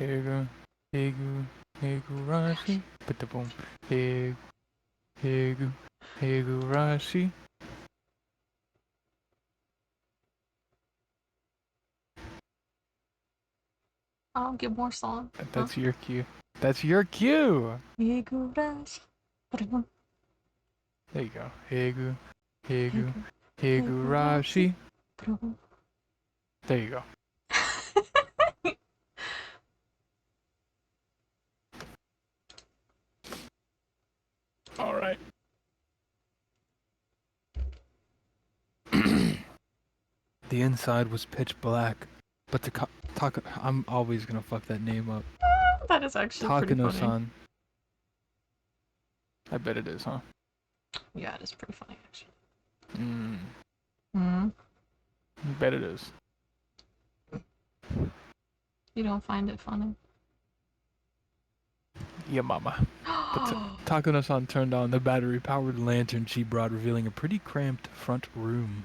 Hegu, Hegu, Higurashi, Pataboom, Hegu, Hegu, Higurashi. I'll get more song. That's your cue. That's your cue! Higurashi. There you go. Hegu, Hegu, Higurashi. There you go. Alright. The inside was pitch black, but I'm always gonna fuck that name up. That is actually pretty funny. Takano-san. I bet it is, huh? Yeah, it is pretty funny, actually. I bet it is. You don't find it funny? Yeah, mama. Takano-san turned on the battery-powered lantern she brought, revealing a pretty cramped front room.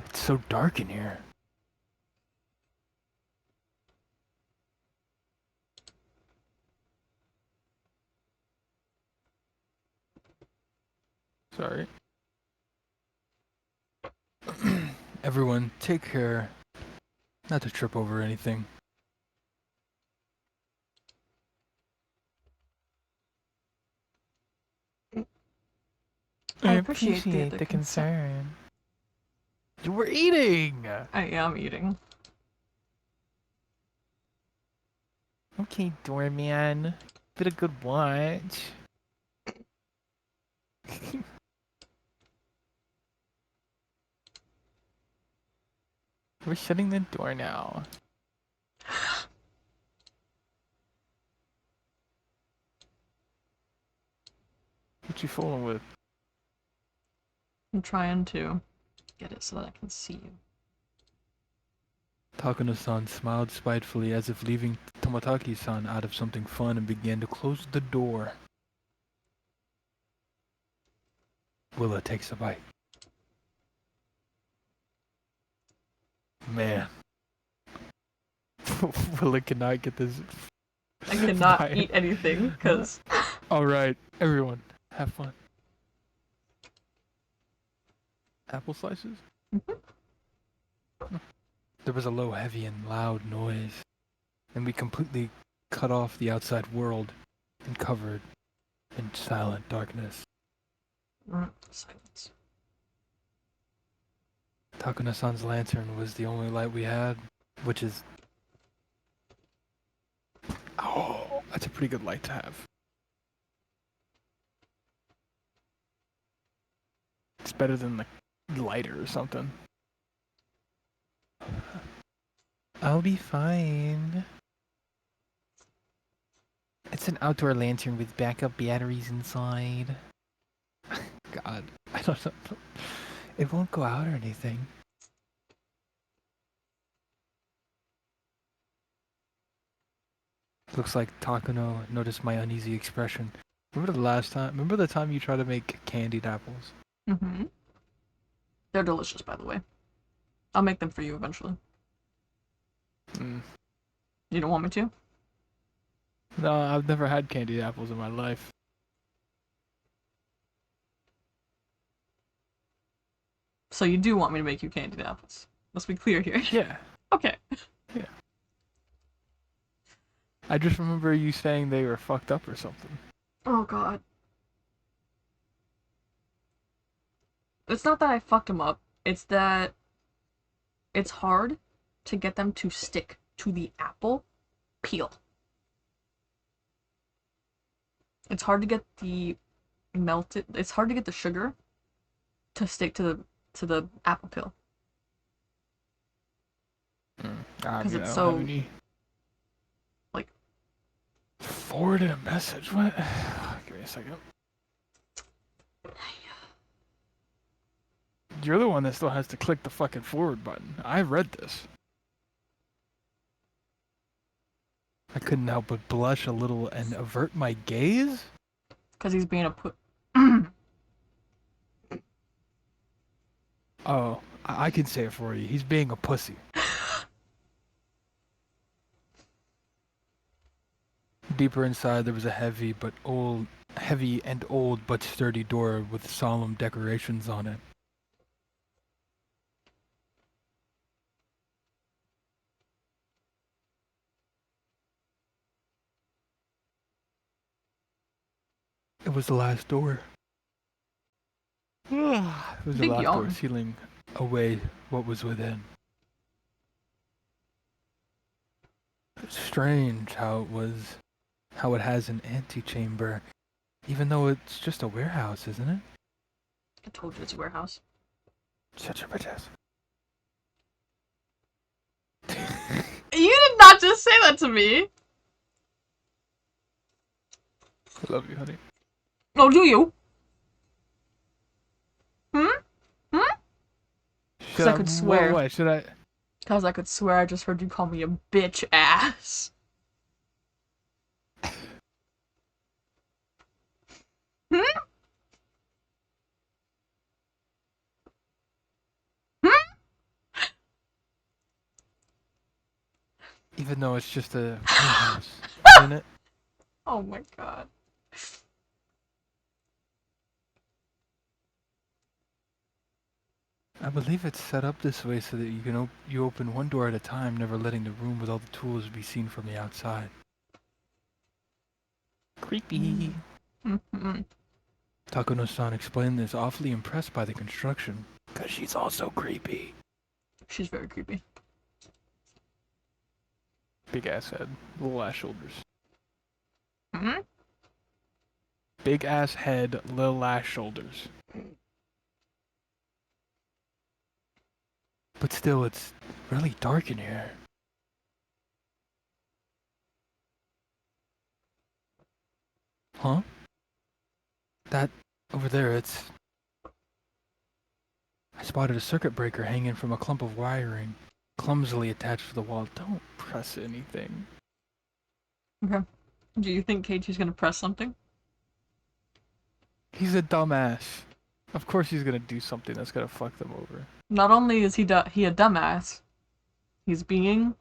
It's so dark in here. Sorry. Everyone, take care not to trip over anything. I appreciate the concern. You were eating! I am eating. Okay, doorman. Been a good watch. We're shutting the door now. What you fooling with? I'm trying to get it so that I can see you. Takano-san smiled spitefully as if leaving Toмотaki-san out of something fun and began to close the door. Willa takes a bite. Man. Willa cannot get this. I cannot eat anything, because... Alright, everyone, have fun. Apple slices? There was a low, heavy, and loud noise, and we completely cut off the outside world and covered in silent darkness. Silence. Takano-san's lantern was the only light we had, which is... Oh, that's a pretty good light to have. It's better than the lighter or something. I'll be fine. It's an outdoor lantern with backup batteries inside. God, I don't know. It won't go out or anything. Looks like Takano noticed my uneasy expression. Remember the time you tried to make candied apples? They're delicious, by the way. I'll make them for you eventually. You don't want me to? No, I've never had candied apples in my life. So you do want me to make you candied apples? Let's be clear here. Yeah. Okay. Yeah. I just remember you saying they were fucked up or something. Oh god. It's not that I fucked them up. It's that it's hard to get them to stick to the apple peel. It's hard to get it's hard to get the sugar to stick to the apple peel. Because it's I don't so have any. like. Forwarded a message? What? Give me a second. You're the one that still has to click the fucking forward button. I read this. I couldn't help but blush a little and avert my gaze? Because he's being a put. Oh, I can say it for you. He's being a pussy. Deeper inside, there was a heavy and old but sturdy door with solemn decorations on it. It was the last door. It was the Big last door, yawn. sealing away what was within. It's strange how it has an antechamber, even though it's just a warehouse, isn't it? I told you it's a warehouse. Shut your bitch ass. You did not just say that to me! I love you, honey. Oh, do you? Hmm? Hmm? Because I could swear. What? Should I? Because I could swear I just heard you call me a bitch ass. Hmm? Hmm? Even though it's just a warehouse, isn't it? Oh my god. I believe it's set up this way so that you open one door at a time, never letting the room with all the tools be seen from the outside. Creepy. Mm-hmm. Takano-san explained this, awfully impressed by the construction. 'Cause she's also creepy. She's very creepy. Big ass head, little ass shoulders. Hmm? Big ass head, little ass shoulders. But still, it's really dark in here. Huh? That over there, it's... I spotted a circuit breaker hanging from a clump of wiring, clumsily attached to the wall. Don't press anything. Okay. Do you think Keiichi's gonna press something? He's a dumbass. Of course he's gonna do something that's gonna fuck them over. Not only is he a dumbass, he's being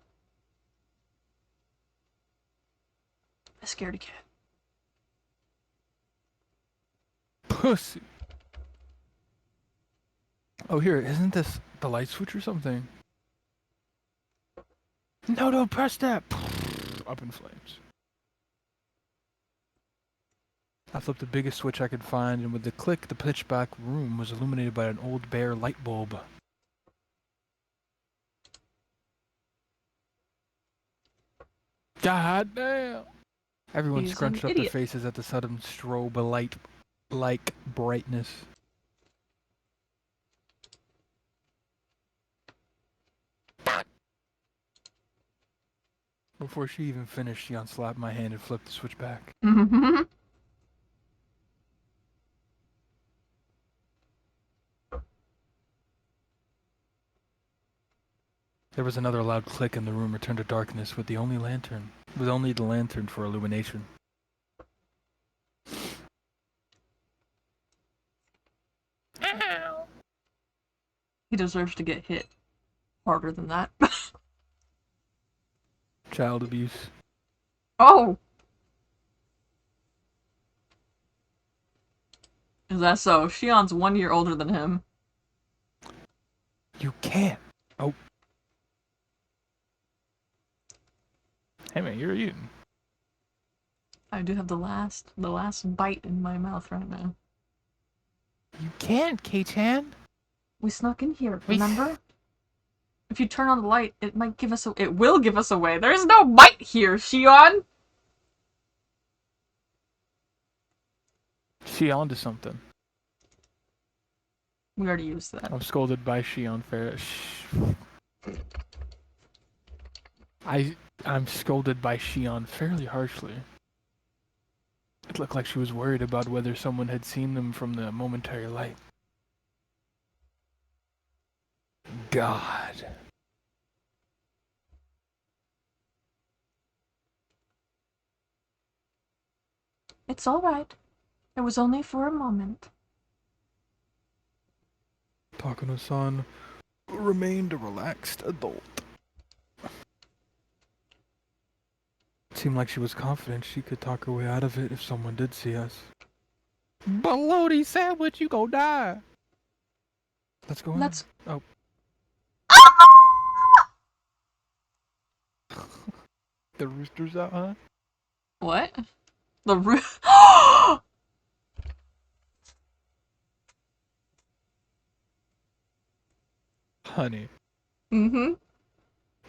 a scaredy cat. Pussy. Oh, here, isn't this the light switch or something? No, don't press that! Up in flames. I flipped the biggest switch I could find, and with the click, the pitch black room was illuminated by an old bare light bulb. God damn! Everyone He's scrunched an up their idiot. faces at the sudden strobe light-like brightness. Before she even finished, she unslapped my hand and flipped the switch back. Mm-hmm. There was another loud click and the room returned to darkness with only the lantern for illumination. He deserves to get hit harder than that. Child abuse. Oh! Is that so? Shion's 1 year older than him. You can't. Oh. Hey man, you're eating. I do have the last bite in my mouth right now. You can't, Kei-chan. We snuck in here, remember? If you turn on the light, it will give us away. There's no light here, Shion! She onto something. We already used that. I'm scolded by Shion Ferris. I'm scolded by Shion fairly harshly. It looked like she was worried about whether someone had seen them from the momentary light. God. It's all right. It was only for a moment. Takano-san remained a relaxed adult. It seemed like she was confident she could talk her way out of it if someone did see us. Bologna sandwich, you gon' die. Let's go in. Let's. Oh. The rooster's out, huh? What? The roof. Honey. Mm-hmm.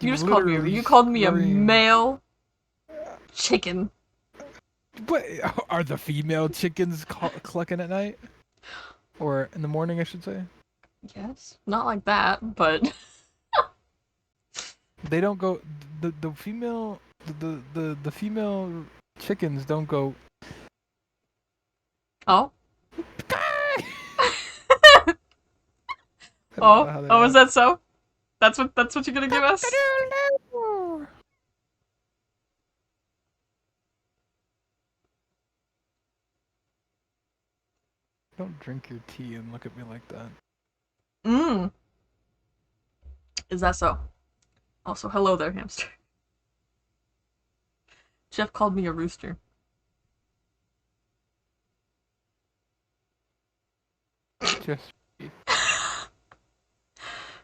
You just called me. Literally You called me a screamed. male chicken. But are the female chickens clucking at night? Or in the morning, I should say? Yes. Not like that, but. They don't go. The female the female chickens don't go. Oh. I don't know Oh. how they Oh, is act. that so? That's what you're gonna give us? Don't drink your tea and look at me like that. Mmm. Is that so? Also, hello there, hamster. Jeff called me a rooster. Just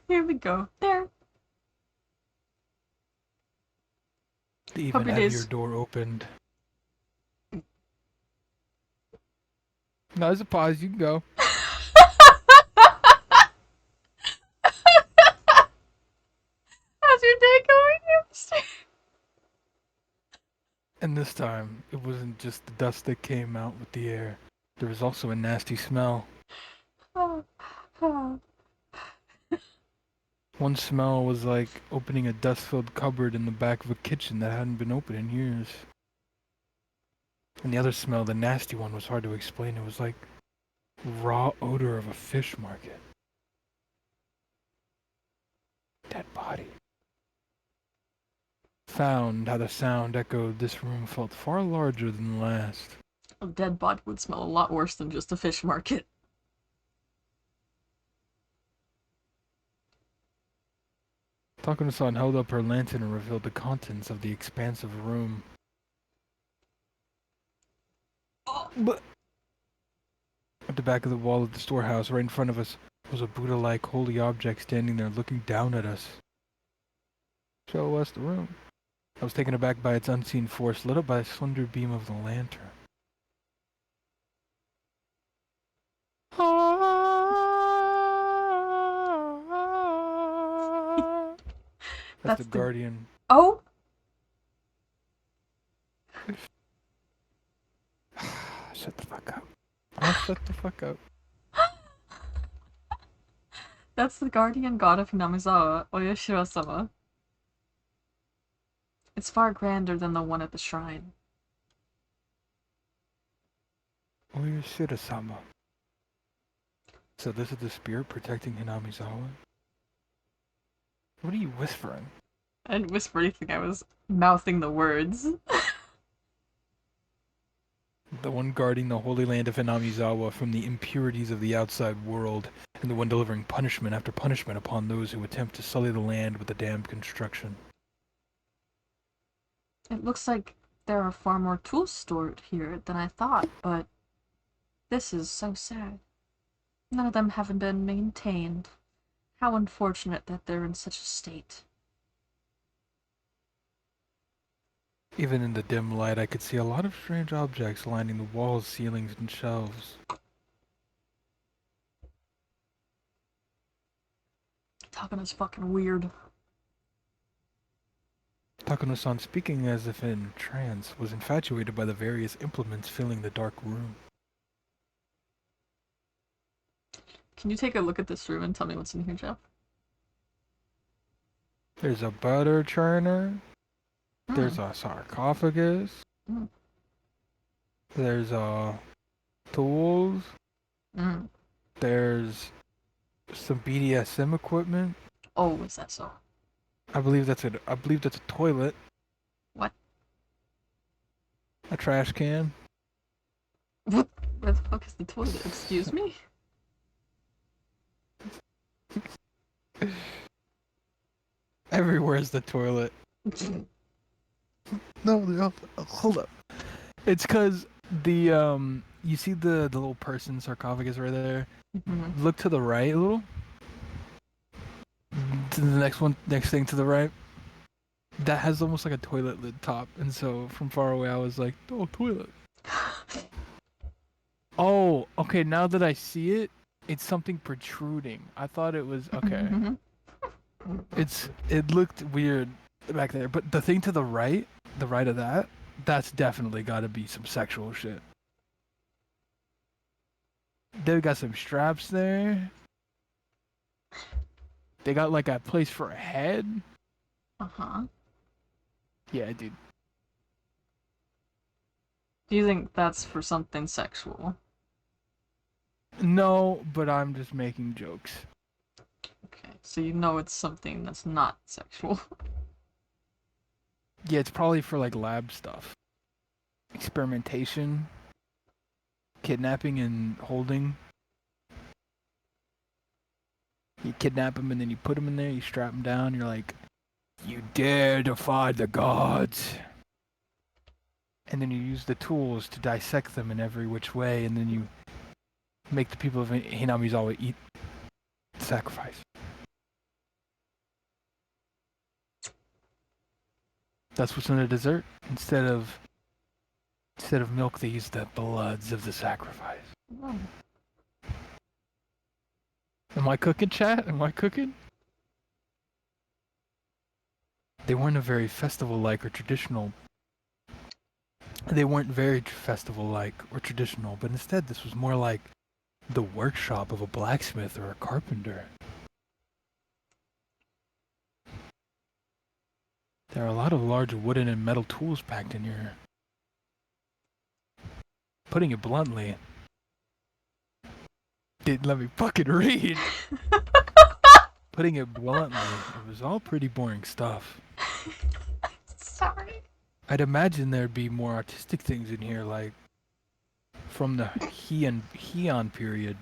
Here we go. There. to even Puppy have your days. door opened. No, there's a pause. You can go. How's your day going, hamster? And this time, it wasn't just the dust that came out with the air. There was also a nasty smell. One smell was like opening a dust-filled cupboard in the back of a kitchen that hadn't been opened in years. And the other smell, the nasty one, was hard to explain. It was like raw odor of a fish market. Dead body. Found how the sound echoed, this room felt far larger than the last. A dead body would smell a lot worse than just a fish market. Takano-san held up her lantern and revealed the contents of the expansive room. But at the back of the wall of the storehouse, right in front of us, was a Buddha-like holy object standing there looking down at us. Show us the room. I was taken aback by its unseen force, lit up by a slender beam of the lantern. That's the guardian. Oh! Shut the fuck up. I'll shut the fuck up. That's the guardian god of Hinamizawa, Oyashiro-sama. It's far grander than the one at the shrine. Oyashiro-sama. So this is the spirit protecting Hinamizawa? What are you whispering? I didn't whisper anything, I was mouthing the words. The one guarding the holy land of Hinamizawa from the impurities of the outside world, and the one delivering punishment after punishment upon those who attempt to sully the land with a damned construction. It looks like there are far more tools stored here than I thought, but this is so sad. None of them haven't been maintained. How unfortunate that they're in such a state. Even in the dim light, I could see a lot of strange objects lining the walls, ceilings, and shelves. Takano's fucking weird. Takano-san, speaking as if in trance, was infatuated by the various implements filling the dark room. Can you take a look at this room and tell me what's in here, Jeff? There's a butter churner, Hmm. There's a sarcophagus. Mm. There's tools. Mm. There's some BDSM equipment. Oh, is that so? I believe that's a toilet. What? A trash can. What? Where the fuck is the toilet? Excuse me? Everywhere is the toilet. No, hold up. It's cause the you see the little person sarcophagus right there. Mhm. Look to the right a little. To the next thing to the right. That has almost like a toilet lid top, and so from far away I was like, "Oh, toilet." Oh, okay. Now that I see it, it's something protruding. I thought it was okay. Mhm. It looked weird back there, but the thing to the right of that, that's definitely got to be some sexual shit. They got some straps there. They got like a place for a head. Uh-huh. Yeah, dude. Do you think that's for something sexual? No, but I'm just making jokes. Okay, so you know it's something that's not sexual. Yeah, it's probably for like lab stuff, experimentation, kidnapping and holding. You kidnap them and then you put them in there. You strap them down. You're like, you dare defy the gods. And then you use the tools to dissect them in every which way, and then you make the people of Hinamizawa eat sacrifice. That's what's in the dessert. Instead of milk, they use the bloods of the sacrifice. Oh. Am I cooking, chat? Am I cooking? They weren't a very festival-like or traditional. They weren't very festival-like or traditional, but instead this was more like the workshop of a blacksmith or a carpenter. There are a lot of large wooden and metal tools packed in here. Putting it bluntly, didn't let me fucking read. Putting it bluntly, it was all pretty boring stuff. Sorry. I'd imagine there'd be more artistic things in here, like from the Heian period,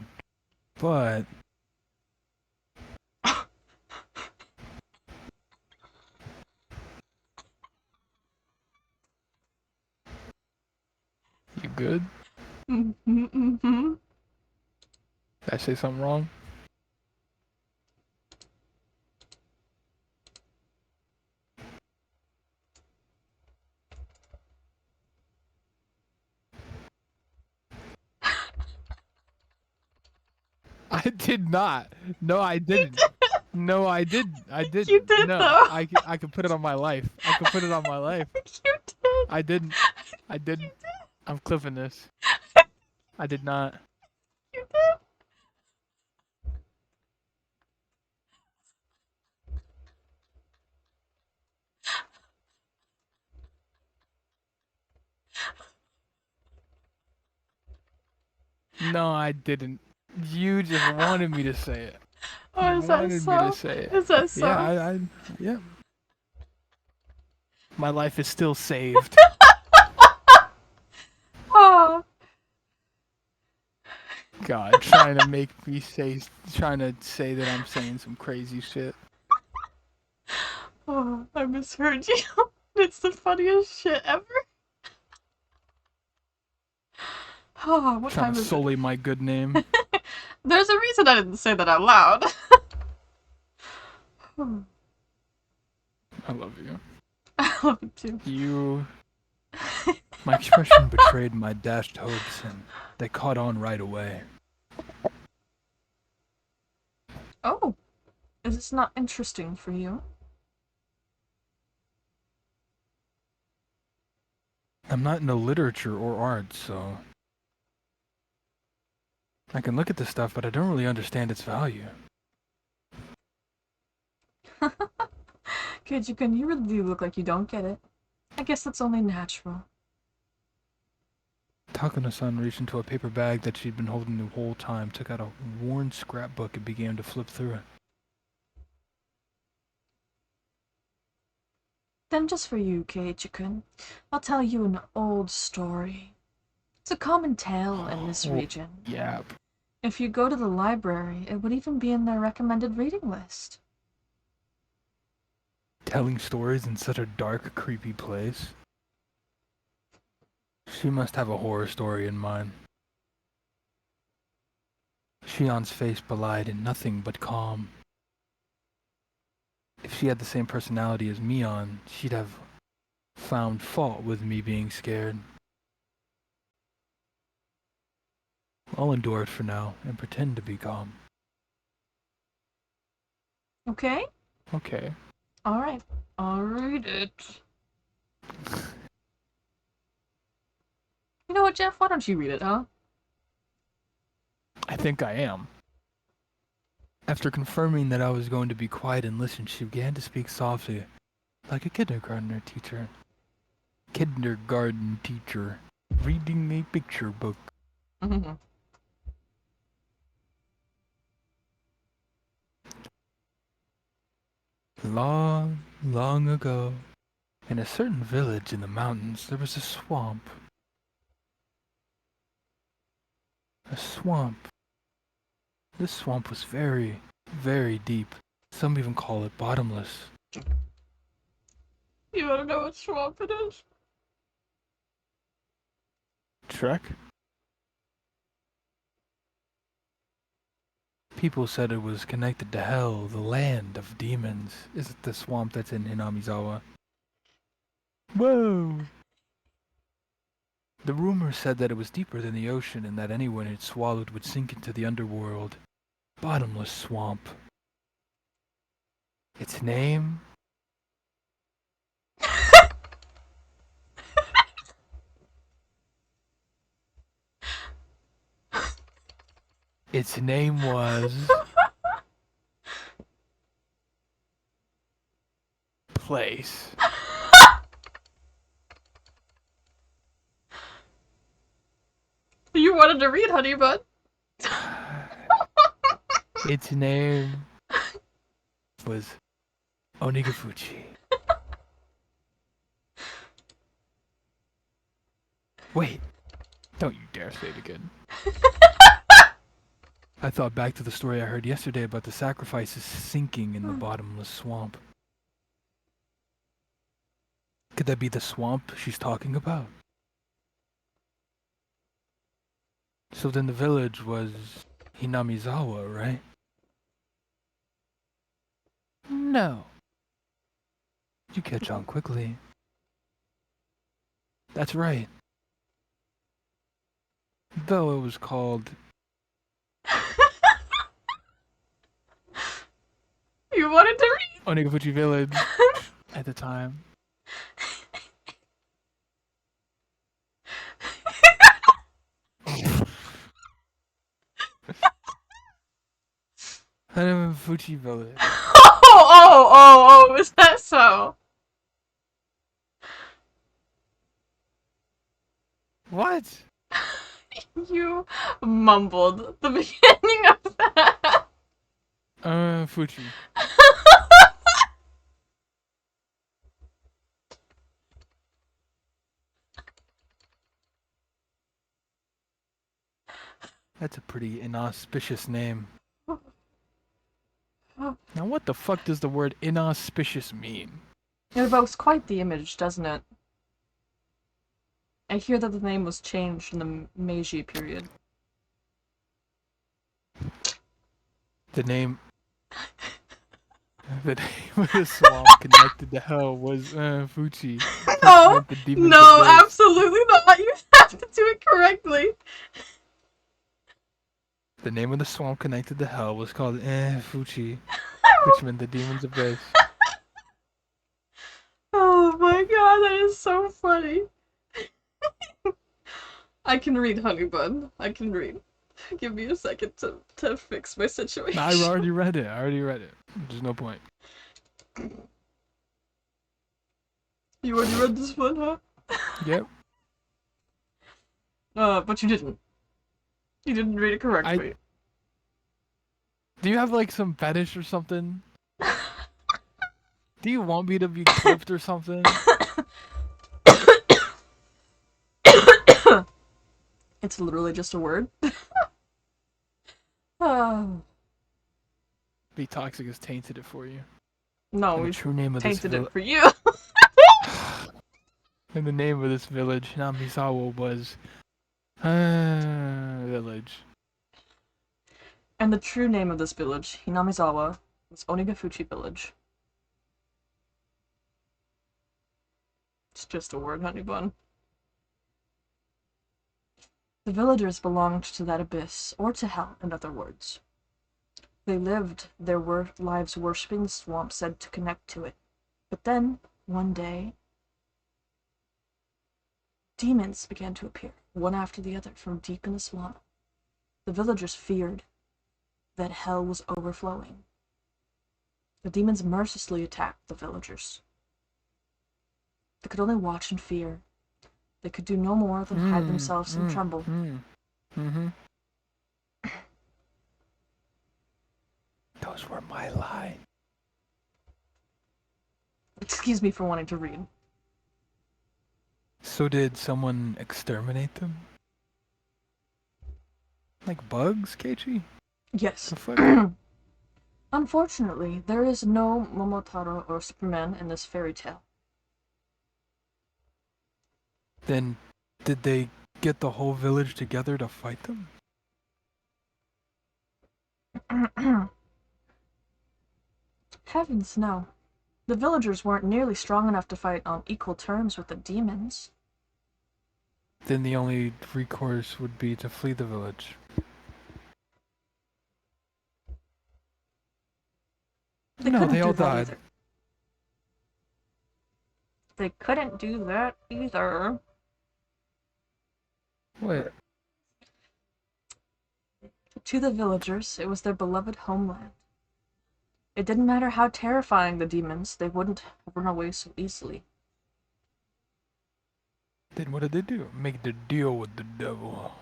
but you good? Mm-hmm. Did I say something wrong? I did not. No, I didn't. No, I didn't. I didn't. You did, no, though. I could put it on my life. I could put it on my life. You did. I didn't. I didn't. You did. I'm clipping this. I did not. You did. No, I didn't. You just wanted me to say it. Oh, You is that wanted me so? to say it. Is that so? Yeah, yeah. My life is still saved. Oh. God, trying to say that I'm saying some crazy shit. Oh, I misheard you. It's the funniest shit ever. Oh, what Trying time to is sully my good name. it? There's a reason I didn't say that out loud. I love you. I love you too. You. My expression betrayed my dashed hopes, and they caught on right away. Oh, is this not interesting for you? I'm not into literature or art, so I can look at this stuff, but I don't really understand its value. Kid, you really look like you don't get it. I guess that's only natural. Takano-san reached into a paper bag that she'd been holding the whole time, took out a worn scrapbook and began to flip through it. Then just for you, Keiichi-kun, I'll tell you an old story. It's a common tale in this region. Yeah. If you go to the library, it would even be in their recommended reading list. Telling stories in such a dark, creepy place. She must have a horror story in mind. Shion's face belied in nothing but calm. If she had the same personality as Mion, she'd have found fault with me being scared. I'll endure it for now and pretend to be calm. Okay? Okay. Alright. I'll read it. You know what, Jeff? Why don't you read it, huh? I think I am. After confirming that I was going to be quiet and listen, she began to speak softly, like a kindergarten teacher. Kindergarten teacher, reading a picture book. Long, long ago, in a certain village in the mountains, there was a swamp. A swamp. This swamp was very, very deep. Some even call it bottomless. You wanna know what swamp it is? Trek? People said it was connected to hell, the land of demons. Is it the swamp that's in Hinamizawa? Whoa! The rumor said that it was deeper than the ocean and that anyone it swallowed would sink into the underworld. Bottomless swamp. Its name? Its name was... Place. You wanted to read, honey bun. Its name was Onigafuchi. Wait, don't you dare say it again. I thought back to the story I heard yesterday about the sacrifices sinking in the bottomless swamp. Could that be the swamp she's talking about? So then the village was Hinamizawa, right? No. You catch on quickly. That's right. Though it was called... You wanted to read? Onigafuchi Village at the time. Onigafuchi Village. Oh, is that so? What? You mumbled the beginning of that. Fuchi. That's a pretty inauspicious name. Now what the fuck does the word inauspicious mean? It evokes quite the image, doesn't it? I hear that the name was changed in the Meiji period. The name of the swamp connected to hell was Fuchi. No, no, absolutely not. You have to do it correctly. The name of the swamp connected to hell was called Fuchi, which meant the demon's abyss. Oh my god, that is so funny. I can read, Honeybun. I can read. Give me a second to fix my situation. I already read it. There's no point. You already read this one, huh? Yep. But you didn't. You didn't read it correctly. Do you have like some fetish or something? Do you want me to be clipped or something? It's literally just a word. Oh. Be toxic has tainted it for you. No, And the we true name of this tainted it village. for you. And the name of this village, Namisawa, was village. And the true name of this village, Hinamizawa, was Onigafuchi Village. It's just a word, honey bun. The villagers belonged to that abyss, or to hell, in other words. They lived their lives worshipping the swamp said to connect to it. But then, one day, demons began to appear, one after the other, from deep in the swamp. The villagers feared that hell was overflowing. The demons mercilessly attacked the villagers. They could only watch in fear. They could do no more than hide themselves and tremble. Those were my lines. Excuse me for wanting to read. So did someone exterminate them? Like bugs, Keiichi? Yes. The fuck? Unfortunately, there is no Momotaro or Superman in this fairy tale. Then did they get the whole village together to fight them? Heavens, no. The villagers weren't nearly strong enough to fight on equal terms with the demons. Then the only recourse would be to flee the village. No, they all died. Either. They couldn't do that either. What? To the villagers, it was their beloved homeland. It didn't matter how terrifying the demons, they wouldn't run away so easily. Then what did they do? Make the deal with the devil.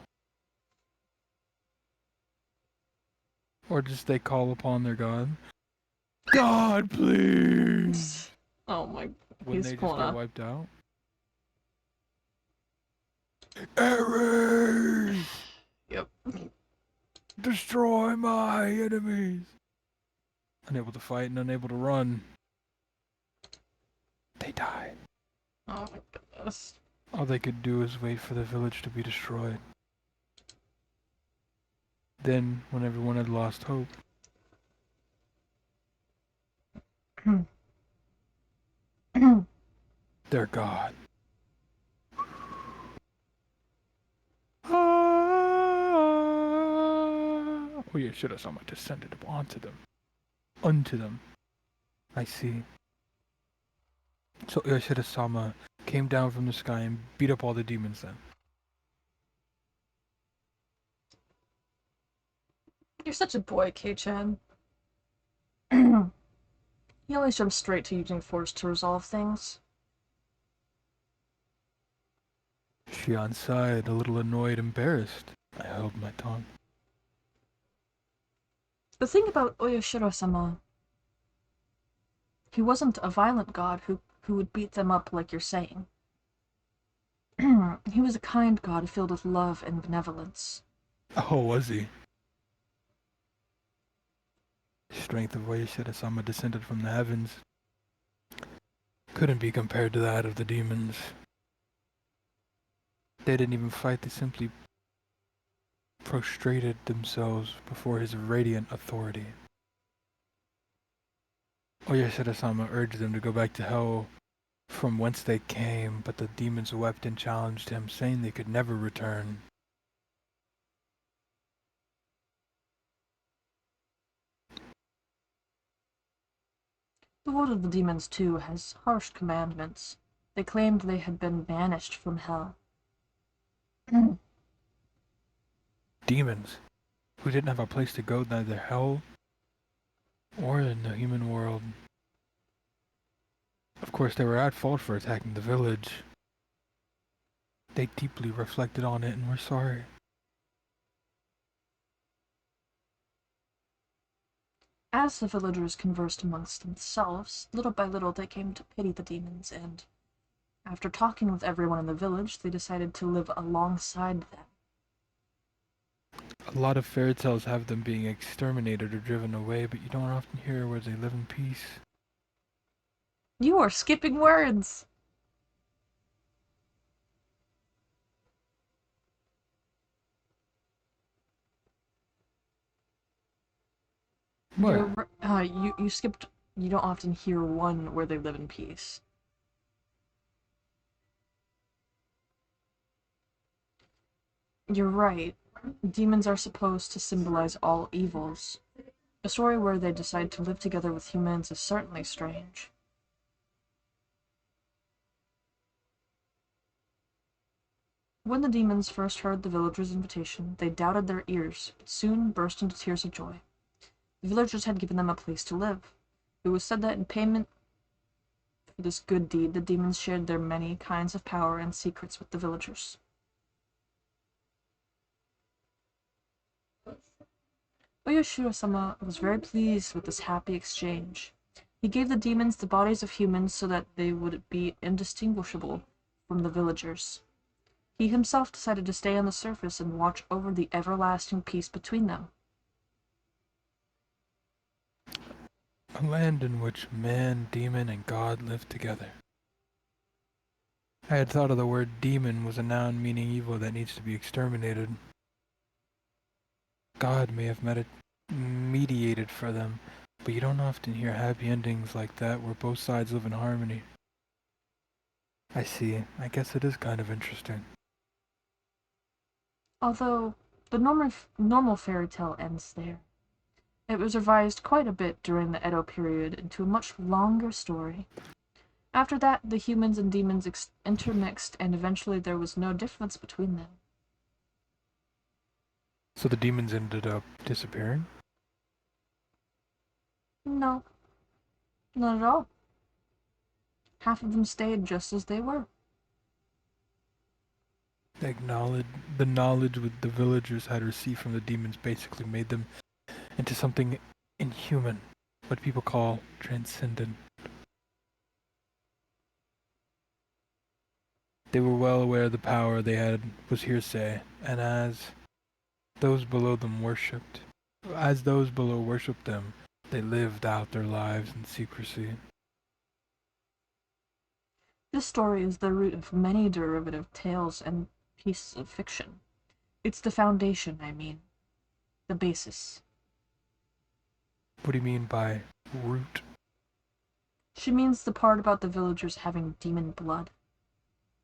Or just they call upon their god. God, please! Oh my... Wouldn't they just get wiped out? Ares! Yep. Destroy my enemies! Unable to fight and unable to run. They died. Oh my goodness. All they could do is wait for the village to be destroyed. Then, when everyone had lost hope, their god. Oyashiro-sama descended onto them. Unto them. I see. So Oyashiro-sama came down from the sky and beat up all the demons then. You're such a boy, Kei-chan. He always jumps straight to using force to resolve things. Shion sighed, a little annoyed, embarrassed. I held my tongue. The thing about Oyashiro-sama, he wasn't a violent god who would beat them up like you're saying. He was a kind god filled with love and benevolence. Oh, was he? The strength of Oyashiro-sama descended from the heavens. Couldn't be compared to that of the demons. They didn't even fight, they simply prostrated themselves before his radiant authority. Oyashiro-sama urged them to go back to hell from whence they came, but the demons wept and challenged him, saying they could never return. The Lord of the Demons, too, has harsh commandments. They claimed they had been banished from hell. Demons, who didn't have a place to go, neither hell or in the human world. Of course, they were at fault for attacking the village. They deeply reflected on it and were sorry. As the villagers conversed amongst themselves, little by little they came to pity the demons, and after talking with everyone in the village, they decided to live alongside them. A lot of fairy tales have them being exterminated or driven away, but you don't often hear where they live in peace. You are skipping words! What? You skipped. You don't often hear one where they live in peace. You're right. Demons are supposed to symbolize all evils. A story where they decide to live together with humans is certainly strange. When the demons first heard the villagers' invitation, they doubted their ears, but soon burst into tears of joy. The villagers had given them a place to live. It was said that in payment for this good deed, the demons shared their many kinds of power and secrets with the villagers. Oyashiro-sama was very pleased with this happy exchange. He gave the demons the bodies of humans so that they would be indistinguishable from the villagers. He himself decided to stay on the surface and watch over the everlasting peace between them. A land in which man, demon, and God live together. I had thought of the word demon was a noun meaning evil that needs to be exterminated. God may have mediated for them, but you don't often hear happy endings like that where both sides live in harmony. I see. I guess it is kind of interesting. Although the normal fairy tale ends there. It was revised quite a bit during the Edo period into a much longer story. After that, the humans and demons intermixed, and eventually there was no difference between them. So the demons ended up disappearing? No, not at all. Half of them stayed just as they were. The knowledge with the villagers had received from the demons basically made them into something inhuman, what people call transcendent. They were well aware the power they had was hearsay, and as those below worshipped them, they lived out their lives in secrecy. This story is the root of many derivative tales and pieces of fiction. It's the foundation, I mean. The basis. What do you mean by root? She means the part about the villagers having demon blood.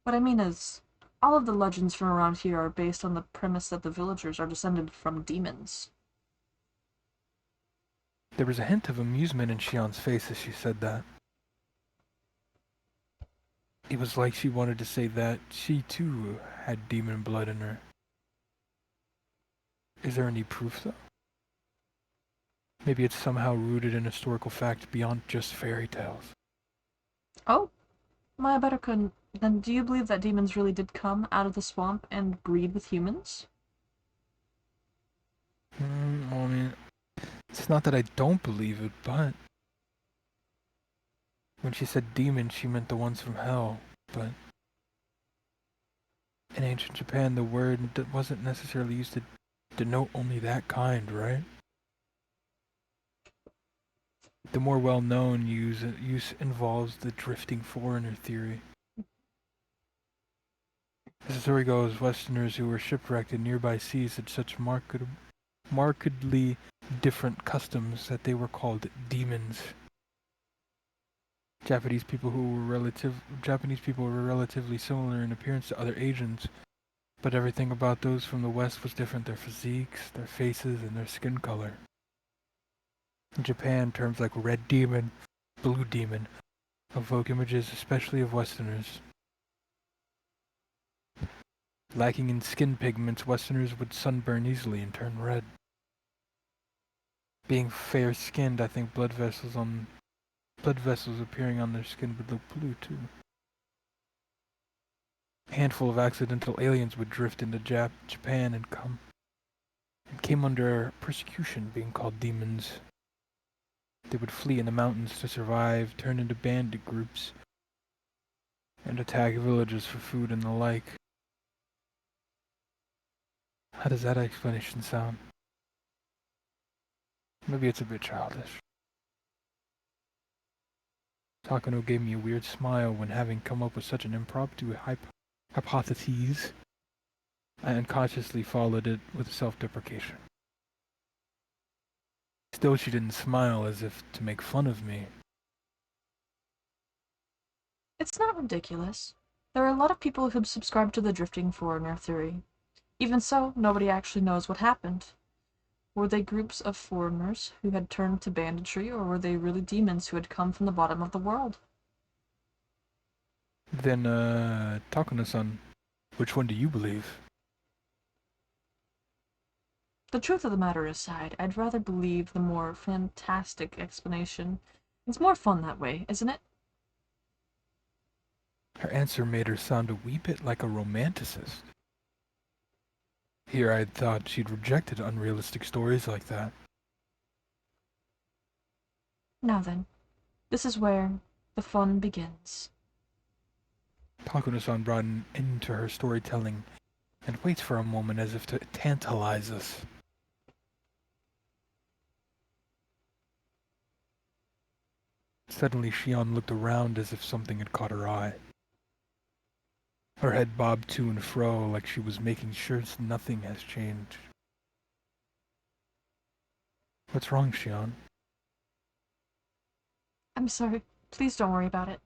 What I mean is, all of the legends from around here are based on the premise that the villagers are descended from demons. There was a hint of amusement in Shion's face as she said that. It was like she wanted to say that she too had demon blood in her. Is there any proof though? Maybe it's somehow rooted in historical fact beyond just fairy tales. Oh, Maya-Better-kun, then do you believe that demons really did come out of the swamp and breed with humans? Well, I mean, it's not that I don't believe it, but when she said demon, she meant the ones from hell, but in ancient Japan, the word wasn't necessarily used to denote only that kind, right? The more well-known use involves the drifting foreigner theory. As the story goes, Westerners who were shipwrecked in nearby seas had such markedly different customs that they were called demons. Japanese people were relatively similar in appearance to other Asians, but everything about those from the West was different: their physiques, their faces, and their skin color. In Japan, terms like red demon, blue demon evoke images especially of Westerners. Lacking in skin pigments, Westerners would sunburn easily and turn red. Being fair-skinned, I think blood vessels on blood vessels appearing on their skin would look blue too. A handful of accidental aliens would drift into Japan and came under persecution, being called demons. They would flee in the mountains to survive, turn into bandit groups, and attack villages for food and the like. How does that explanation sound? Maybe it's a bit childish. Takano gave me a weird smile when, having come up with such an impromptu hypothesis, I unconsciously followed it with self-deprecation. Still, she didn't smile, as if to make fun of me. It's not ridiculous. There are a lot of people who subscribe to the drifting foreigner theory. Even so, nobody actually knows what happened. Were they groups of foreigners who had turned to banditry, or were they really demons who had come from the bottom of the world? Then, Takano-san, which one do you believe? The truth of the matter aside, I'd rather believe the more fantastic explanation. It's more fun that way, isn't it? Her answer made her sound a wee bit like a romanticist. Here I'd thought she'd rejected unrealistic stories like that. Now then, this is where the fun begins. Takano-san brought an end to her storytelling and waits for a moment as if to tantalize us. Suddenly, Shion looked around as if something had caught her eye. Her head bobbed to and fro like she was making sure nothing has changed. What's wrong, Shion? I'm sorry. Please don't worry about it.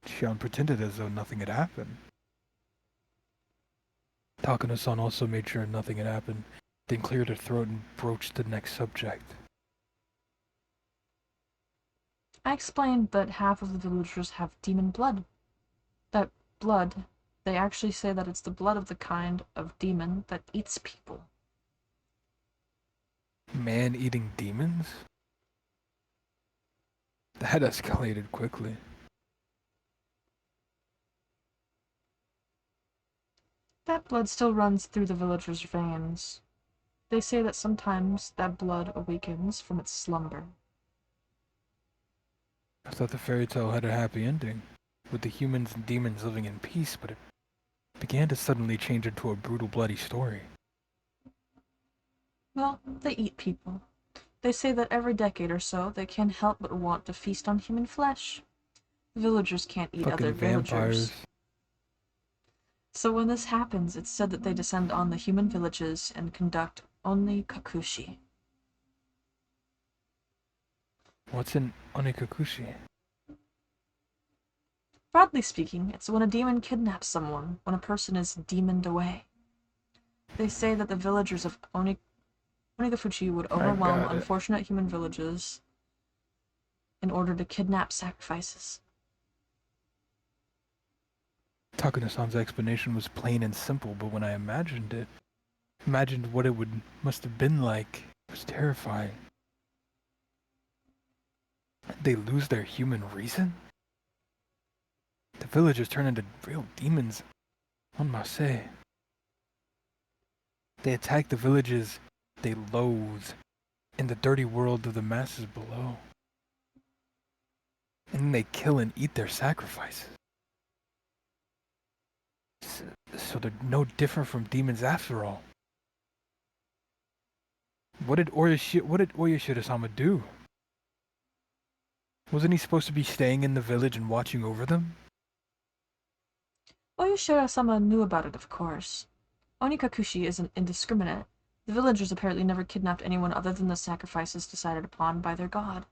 Shion pretended as though nothing had happened. Takano-san also made sure nothing had happened, then cleared her throat and broached the next subject. I explained that half of the villagers have demon blood. That blood, they actually say that it's the blood of the kind of demon that eats people. Man-eating demons? That escalated quickly. That blood still runs through the villagers' veins. They say that sometimes that blood awakens from its slumber. I thought the fairy tale had a happy ending, with the humans and demons living in peace, but it began to suddenly change into a brutal, bloody story. Well, they eat people. They say that every decade or so they can't help but want to feast on human flesh. The villagers can't eat Fucking other vampires. villagers. So when this happens, it's said that they descend on the human villages and conduct Onikakushi. What's an onikakushi? Broadly speaking, it's when a demon kidnaps someone, when a person is demoned away. They say that the villagers of Onikafuchi would overwhelm unfortunate human villages in order to kidnap sacrifices. Takano-san's explanation was plain and simple, but when I imagined what it must have been like, it was terrifying. They lose their human reason? The villagers turn into real demons en masse. They attack the villages they loathe in the dirty world of the masses below. And then they kill and eat their sacrifices. So they're no different from demons after all. What did Oyashiro-sama do? Wasn't he supposed to be staying in the village and watching over them? Oyashiro-sama knew about it, of course. Onikakushi isn't indiscriminate. The villagers apparently never kidnapped anyone other than the sacrifices decided upon by their god.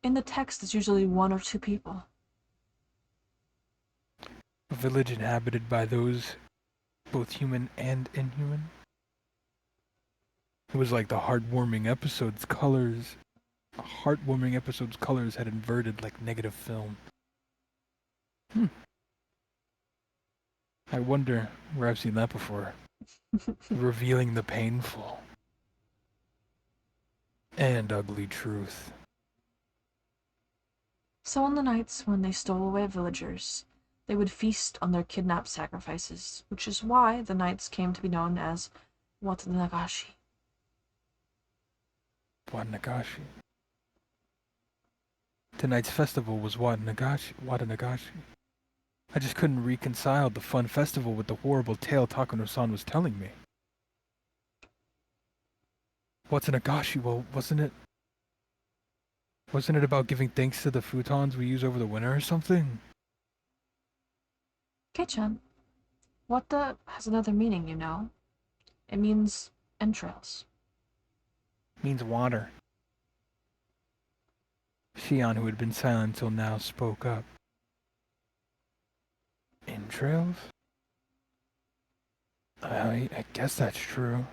In the text, it's usually 1 or 2 people. A village inhabited by those both human and inhuman? It was like the heartwarming episode's colors had inverted like negative film. I wonder where I've seen that before. Revealing the painful and ugly truth. So on the nights when they stole away villagers, they would feast on their kidnapped sacrifices, which is why the nights came to be known as Wat Nagashi. Watanagashi. Tonight's festival was Watanagashi. I just couldn't reconcile the fun festival with the horrible tale Takano-san was telling me. Watanagashi, well, wasn't it about giving thanks to the futons we use over the winter or something? Kei-chan, Wata has another meaning, you know. It means entrails. Means water. Shion, who had been silent till now, spoke up. Entrails? I guess that's true.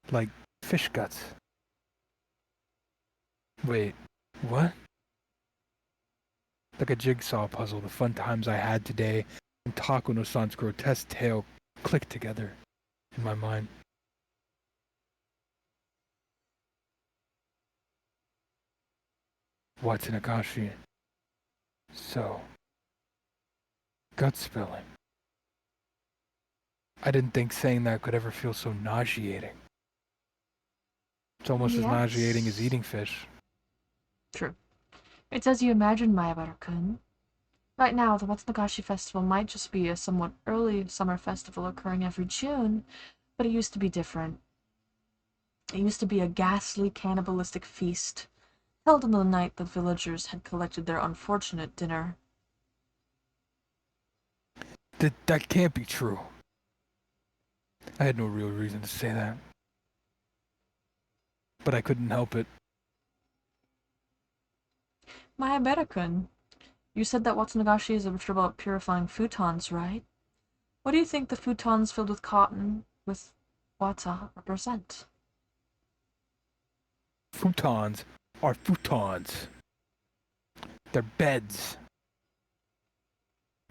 Like fish guts. Wait, what? Like a jigsaw puzzle, the fun times I had today and Takano-san's grotesque tale clicked together in my mind. Watanagashi. So, gut spilling. I didn't think saying that could ever feel so nauseating. It's almost as nauseating as eating fish. True. It's as you imagine, Mayabaru-kun. Right now, the Watanagashi Festival might just be a somewhat early summer festival occurring every June, but it used to be different. It used to be a ghastly cannibalistic feast, held on the night the villagers had collected their unfortunate dinner. That can't be true. I had no real reason to say that. But I couldn't help it. Mayabaru-kun, you said that Watanagashi is a ritual about purifying futons, right? What do you think the futons filled with cotton with wata represent? Futons are futons. They're beds.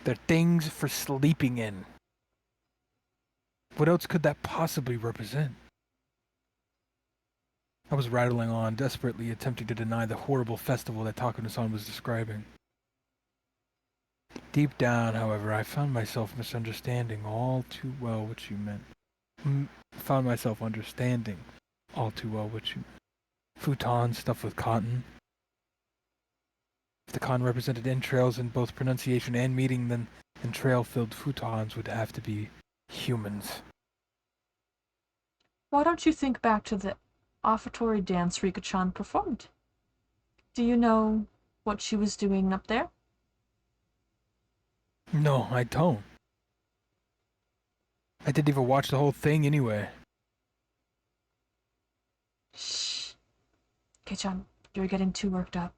They're things for sleeping in. What else could that possibly represent? I was rattling on, desperately attempting to deny the horrible festival that Takano-san was describing. Deep down, however, I found myself misunderstanding all too well what you meant. Found myself understanding all too well what you meant. Futon stuffed with cotton. If the cotton represented entrails in both pronunciation and meaning, then entrail-filled futons would have to be humans. Why don't you think back to the offertory dance Rika-chan performed? Do you know what she was doing up there? No, I don't. I didn't even watch the whole thing anyway. Shh. Kei-chan, you're getting too worked up.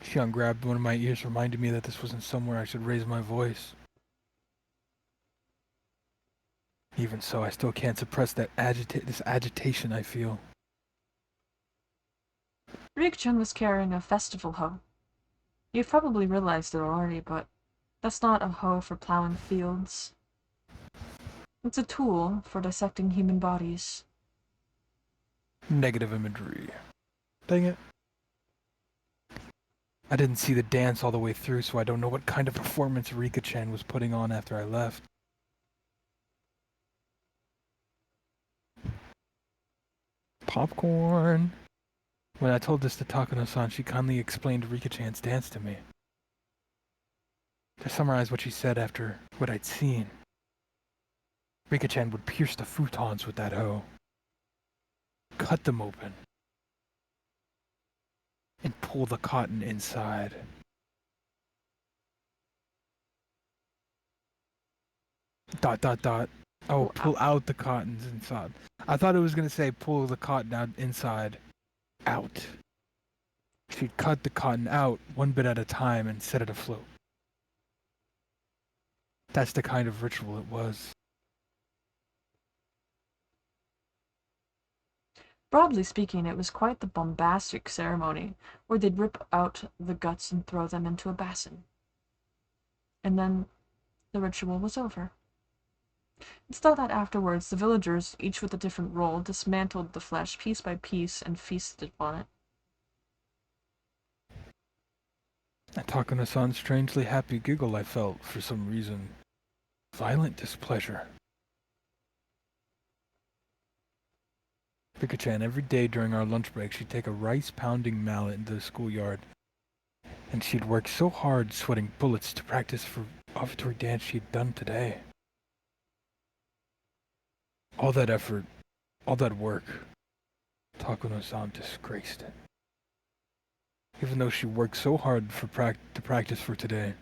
Shion grabbed one of my ears, reminding me that this wasn't somewhere I should raise my voice. Even so, I still can't suppress this agitation I feel. Rika-chan was carrying a festival hoe. You've probably realized it already, but that's not a hoe for plowing fields. It's a tool for dissecting human bodies. Negative imagery. Dang it. I didn't see the dance all the way through, so I don't know what kind of performance Rika-chan was putting on after I left. Popcorn. When I told this to Takano-san, she kindly explained Rika-chan's dance to me. To summarize what she said after what I'd seen, Rika-chan would pierce the futons with that hoe, cut them open, and pull the cotton inside. Dot dot dot. Oh, pull out the cottons inside. I thought it was gonna say pull the cotton out inside, out. She'd cut the cotton out one bit at a time and set it afloat. That's the kind of ritual it was. Broadly speaking, it was quite the bombastic ceremony where they'd rip out the guts and throw them into a basin. And then the ritual was over. It's thought that afterwards the villagers, each with a different role, dismantled the flesh piece by piece and feasted upon it. At Takano-san's strangely happy giggle, I felt, for some reason, violent displeasure. Pika-chan, every day during our lunch break, she'd take a rice-pounding mallet into the schoolyard, and she'd work so hard, sweating bullets, to practice for offertory dance she'd done today. All that effort, all that work, Takano-san disgraced it. Even though she worked so hard to practice for today.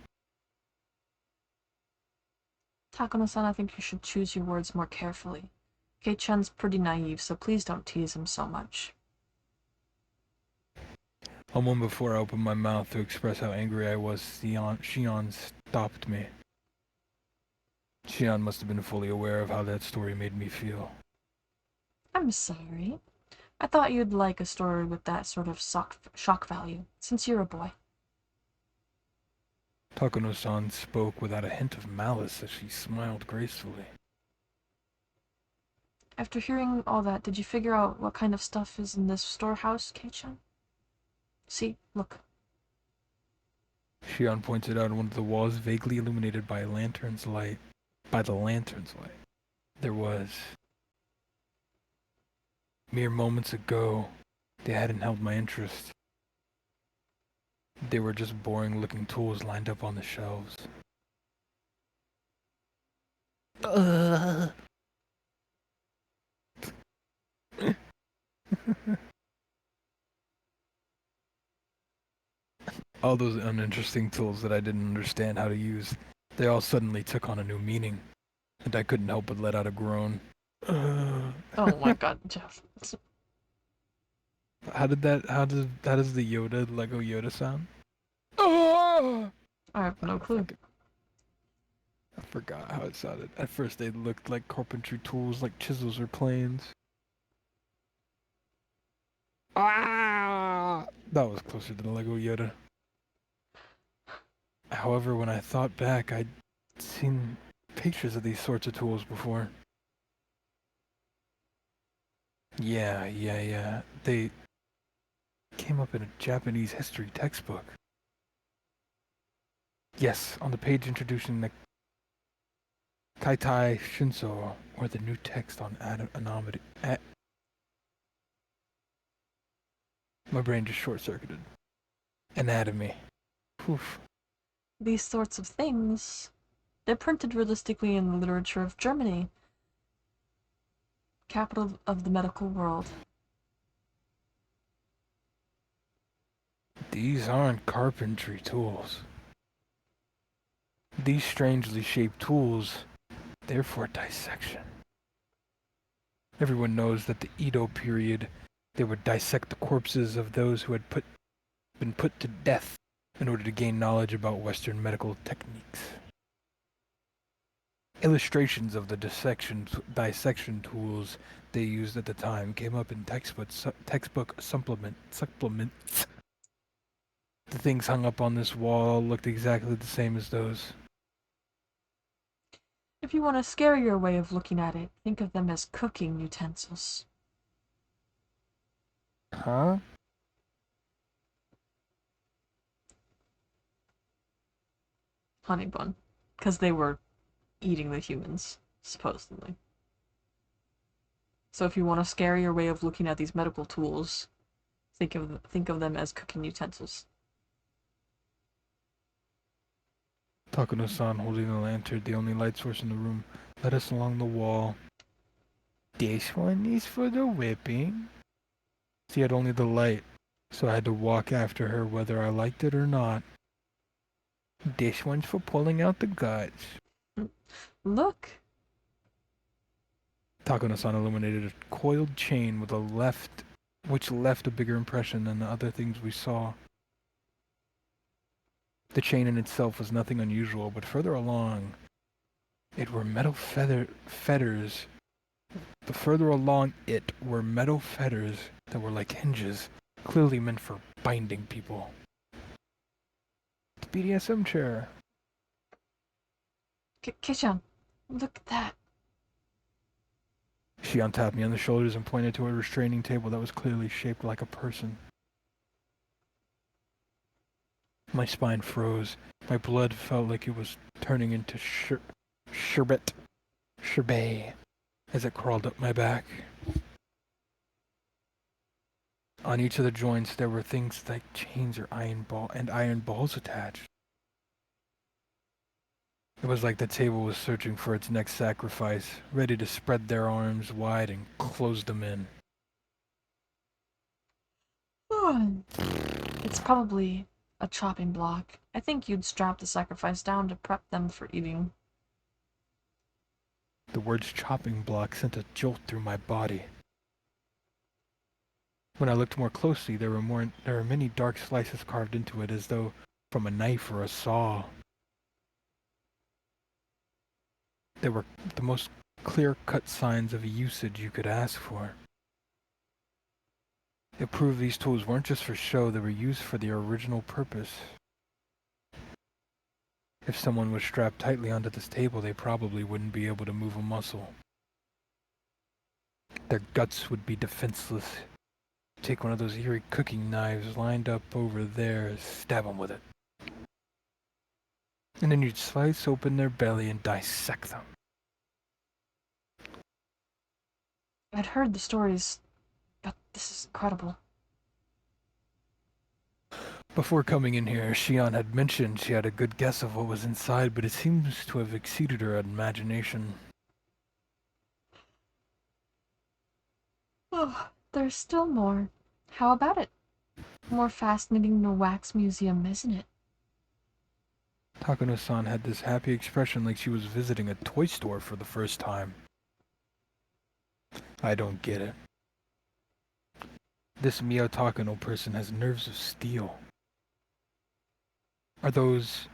Takano-san, I think you should choose your words more carefully. Kei-chan's pretty naive, so please don't tease him so much. A moment before I opened my mouth to express how angry I was, Shion stopped me. Shion must have been fully aware of how that story made me feel. I'm sorry. I thought you'd like a story with that sort of shock value, since you're a boy. Takano-san spoke without a hint of malice as she smiled gracefully. After hearing all that, did you figure out what kind of stuff is in this storehouse, Kei-chan? See, look. Shion pointed out one of the walls vaguely illuminated by the lantern's light. There was. Mere moments ago, they hadn't held my interest. They were just boring-looking tools lined up on the shelves. All those uninteresting tools that I didn't understand how to use, they all suddenly took on a new meaning, and I couldn't help but let out a groan. Oh my god, Jeff. How does the Lego Yoda sound? I have no clue. I forgot how it sounded. At first they looked like carpentry tools, like chisels or planes. Ah! That was closer to the Lego Yoda. However, when I thought back, I'd seen pictures of these sorts of tools before. Yeah. They came up in a Japanese history textbook. Yes, on the page introducing the Kaitai Shinso, or the new text on anonymity. My brain just short-circuited. Anatomy. Poof. These sorts of things, they're printed realistically in the literature of Germany, capital of the medical world. These aren't carpentry tools. These strangely shaped tools, they're for dissection. Everyone knows that the Edo period, they would dissect the corpses of those who had been put to death in order to gain knowledge about Western medical techniques. Illustrations of the dissection tools they used at the time came up in textbook supplements. The things hung up on this wall looked exactly the same as those. If you want a scarier way of looking at it, think of them as cooking utensils. Huh? Honey bun. Because they were eating the humans, supposedly. So if you want a scarier way of looking at these medical tools, think of them as cooking utensils. Takano-san, holding the lantern, the only light source in the room, led us along the wall. This one is for the whipping. She had only the light, so I had to walk after her whether I liked it or not. This one's for pulling out the guts. Look! Takano-san illuminated a coiled chain which left a bigger impression than the other things we saw. The chain in itself was nothing unusual, but further along, it were metal fetters. The further along it were metal fetters that were like hinges, clearly meant for binding people. The BDSM chair. Kei-chan, look at that. She untapped me on the shoulders and pointed to a restraining table that was clearly shaped like a person. My spine froze. My blood felt like it was turning into sherbet, as it crawled up my back. On each of the joints, there were things like chains or iron balls attached. It was like the table was searching for its next sacrifice, ready to spread their arms wide and close them in. It's probably a chopping block. I think you'd strap the sacrifice down to prep them for eating. The words chopping block sent a jolt through my body. When I looked more closely, there were many dark slices carved into it as though from a knife or a saw. They were the most clear-cut signs of usage you could ask for. It proved these tools weren't just for show, they were used for their original purpose. If someone was strapped tightly onto this table, they probably wouldn't be able to move a muscle. Their guts would be defenseless. Take one of those eerie cooking knives lined up over there, stab them with it. And then you'd slice open their belly and dissect them. I'd heard the stories, but this is incredible. Before coming in here, Shion had mentioned she had a good guess of what was inside, but it seems to have exceeded her imagination. Oh, there's still more. How about it? More fascinating than a wax museum, isn't it? Takano-san had this happy expression like she was visiting a toy store for the first time. I don't get it. This Mio Takano person has nerves of steel. Are these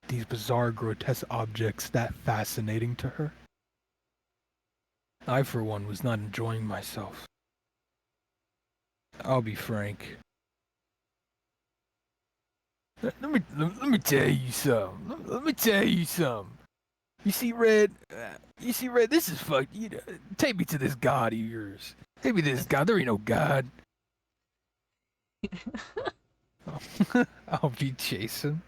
bizarre, grotesque objects that fascinating to her? I, for one, was not enjoying myself. I'll be frank. Let me tell you something. Let me tell you something. You see, Red? This is fucked. Take me to this god of yours. Take me to this god. There ain't no god. I'll be Jason.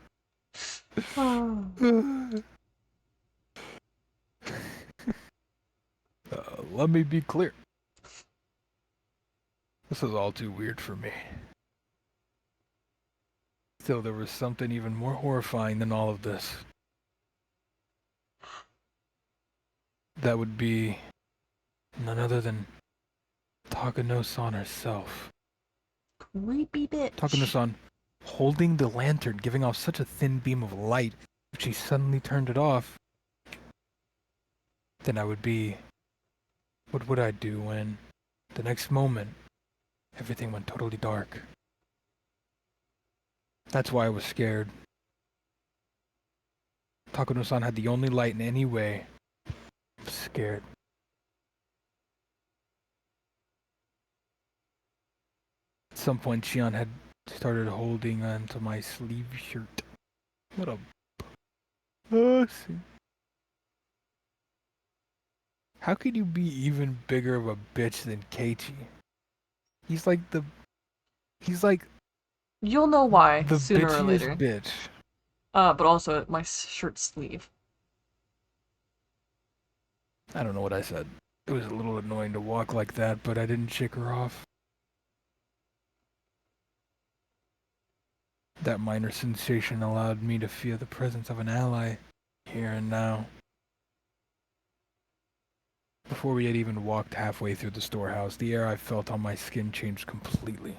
Let me be clear. This is all too weird for me. Still, there was something even more horrifying than all of this. That would be none other than Takano-san herself. Creepy bitch. Takano-san holding the lantern, giving off such a thin beam of light, if she suddenly turned it off, then I would be... What would I do when, the next moment, everything went totally dark? That's why I was scared. Takano-san had the only light in any way. I'm scared. At some point, Shion had started holding onto my sleeve shirt. What a pussy. How could you be even bigger of a bitch than Keiichi? He's like You'll know why the sooner or later. bitch. But also at my shirt sleeve. I don't know what I said. It was a little annoying to walk like that, but I didn't shake her off. That minor sensation allowed me to feel the presence of an ally, here and now. Before we had even walked halfway through the storehouse, the air I felt on my skin changed completely.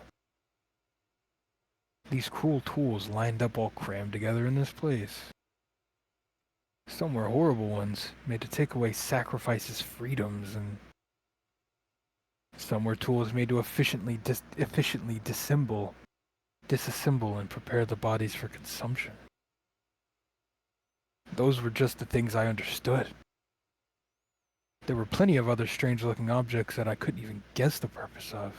These cruel tools lined up all crammed together in this place. Some were horrible ones, made to take away sacrifices' freedoms, and some were tools made to efficiently disassemble and prepare the bodies for consumption. Those were just the things I understood. There were plenty of other strange-looking objects that I couldn't even guess the purpose of.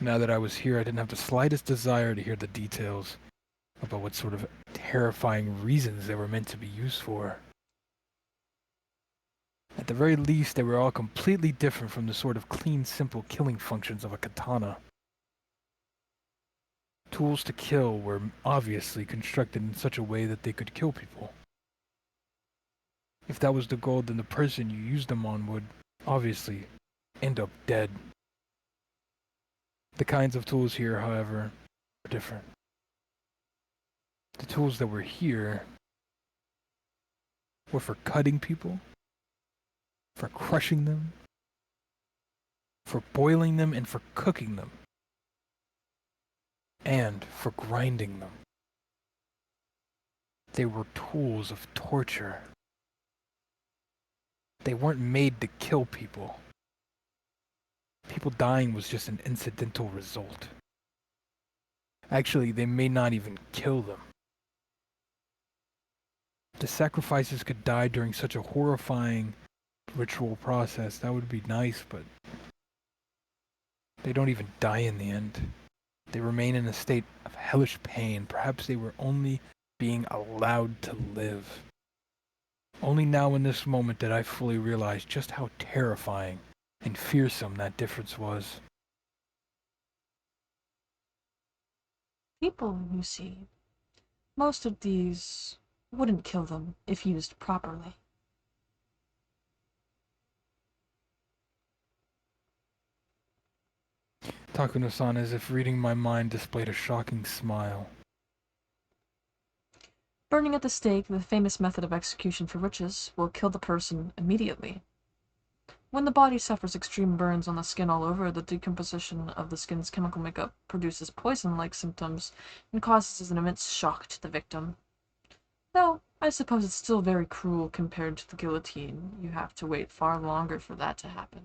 Now that I was here, I didn't have the slightest desire to hear the details about what sort of terrifying reasons they were meant to be used for. At the very least, they were all completely different from the sort of clean, simple killing functions of a katana. Tools to kill were obviously constructed in such a way that they could kill people. If that was the goal, then the person you used them on would, obviously, end up dead. The kinds of tools here, however, are different. The tools that were here were for cutting people, for crushing them, for boiling them, and for cooking them, and for grinding them. They were tools of torture. They weren't made to kill people. People dying was just an incidental result. Actually, they may not even kill them. The sacrifices could die during such a horrifying ritual process. That would be nice, but they don't even die in the end. They remain in a state of hellish pain. Perhaps they were only being allowed to live. Only now in this moment did I fully realize just how terrifying and fearsome that difference was. People, you see, most of these wouldn't kill them if used properly. Takano-san, as if reading my mind, displayed a shocking smile. Burning at the stake, the famous method of execution for witches, will kill the person immediately. When the body suffers extreme burns on the skin all over, the decomposition of the skin's chemical makeup produces poison-like symptoms and causes an immense shock to the victim. Though, I suppose it's still very cruel compared to the guillotine. You have to wait far longer for that to happen.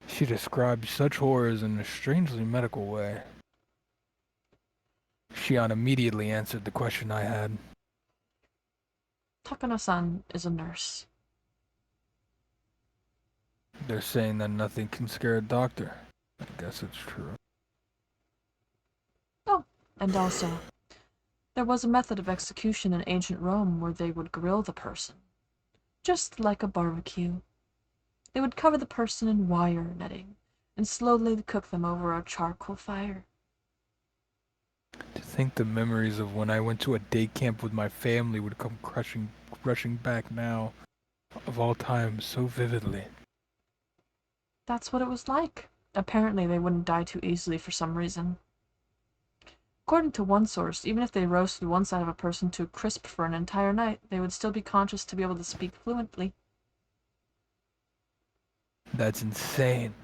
She described such horrors in a strangely medical way. Shion immediately answered the question I had. Takano-san is a nurse. They're saying that nothing can scare a doctor. I guess it's true. Oh, and also, there was a method of execution in ancient Rome where they would grill the person. Just like a barbecue. They would cover the person in wire netting and slowly cook them over a charcoal fire. To think the memories of when I went to a day camp with my family would come rushing back now, of all times, so vividly. That's what it was like. Apparently they wouldn't die too easily for some reason. According to one source, even if they roasted one side of a person to a crisp for an entire night, they would still be conscious to be able to speak fluently. That's insane.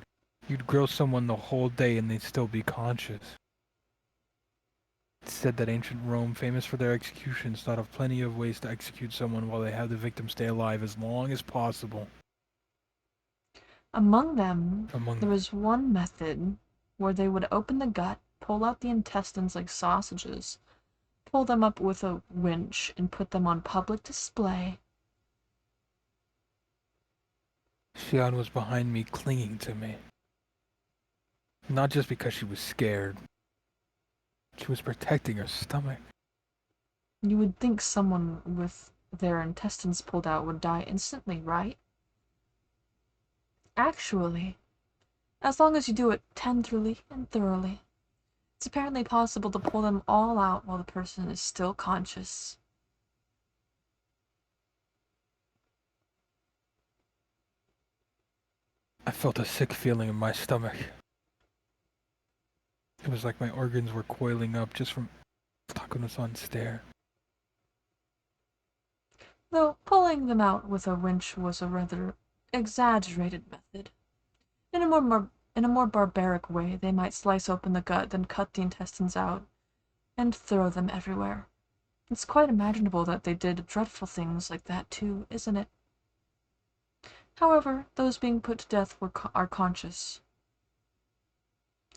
You'd grill someone the whole day and they'd still be conscious. It's said that ancient Rome, famous for their executions, thought of plenty of ways to execute someone while they have the victim stay alive as long as possible. Among them, there was one method where they would open the gut, pull out the intestines like sausages, pull them up with a winch, and put them on public display. Shion was behind me, clinging to me. Not just because she was scared. She was protecting her stomach. You would think someone with their intestines pulled out would die instantly, right? Actually, as long as you do it tenderly and thoroughly, it's apparently possible to pull them all out while the person is still conscious. I felt a sick feeling in my stomach. It was like my organs were coiling up just from Takano-san's stare. Though pulling them out with a winch was a rather exaggerated method. In a more barbaric way, they might slice open the gut, then cut the intestines out, and throw them everywhere. It's quite imaginable that they did dreadful things like that too, isn't it? However, those being put to death are conscious.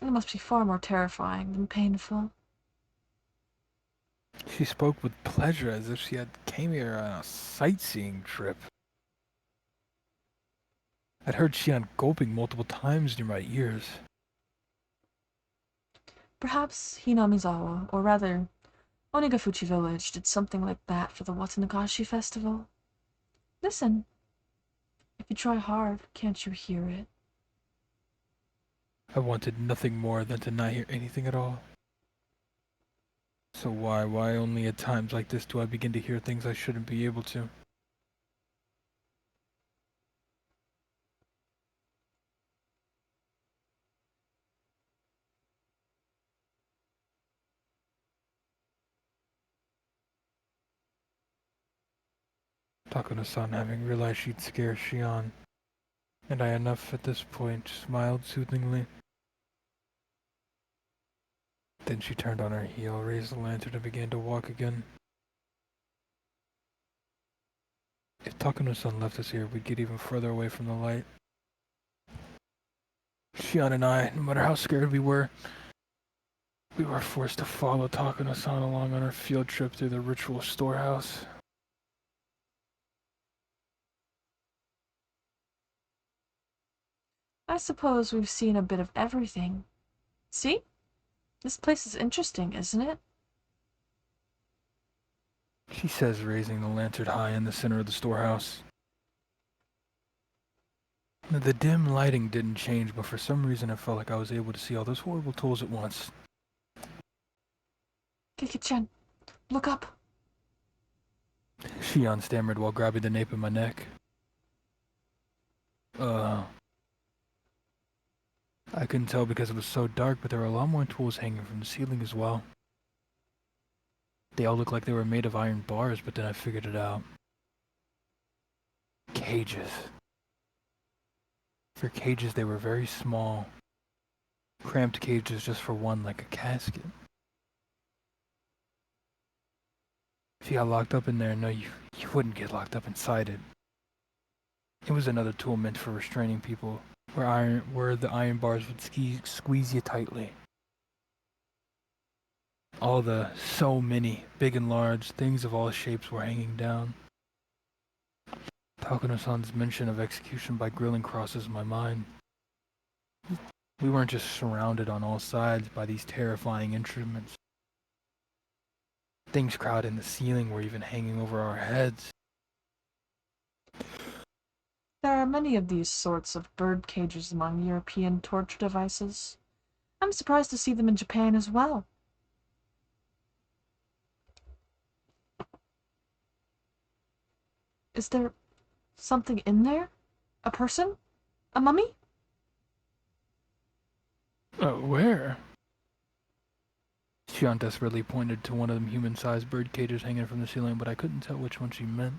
It must be far more terrifying than painful. She spoke with pleasure as if she had came here on a sightseeing trip. I'd heard Shion gulping multiple times near my ears. Perhaps Hinamizawa, or rather, Onigafuchi village did something like that for the Watanagashi festival. Listen. If you try hard, can't you hear it? I wanted nothing more than to not hear anything at all. So why only at times like this do I begin to hear things I shouldn't be able to? Takano-san, having realized she'd scare Shion, and I enough at this point, smiled soothingly. Then she turned on her heel, raised the lantern, and began to walk again. If Takano-san left us here, we'd get even further away from the light. Shion and I, no matter how scared we were forced to follow Takano-san along on our field trip through the ritual storehouse. I suppose we've seen a bit of everything. See? This place is interesting, isn't it? She says, raising the lantern high in the center of the storehouse. The dim lighting didn't change, but for some reason I felt like I was able to see all those horrible tools at once. Kiki-chan, look up. Shion stammered while grabbing the nape of my neck. I couldn't tell because it was so dark, but there were a lot more tools hanging from the ceiling as well. They all looked like they were made of iron bars, but then I figured it out. Cages. For cages, they were very small. Cramped cages just for one, like a casket. If you got locked up in there, no, you wouldn't get locked up inside it. It was another tool meant for restraining people, where the iron bars would squeeze you tightly. All the so many, big and large, things of all shapes were hanging down. Takano-san's mention of execution by grilling crosses my mind. We weren't just surrounded on all sides by these terrifying instruments. Things crowding the ceiling were even hanging over our heads. There are many of these sorts of bird cages among European torture devices. I'm surprised to see them in Japan as well. Is there something in there? A person? A mummy? Where? Shion desperately pointed to one of them human-sized bird cages hanging from the ceiling, but I couldn't tell which one she meant.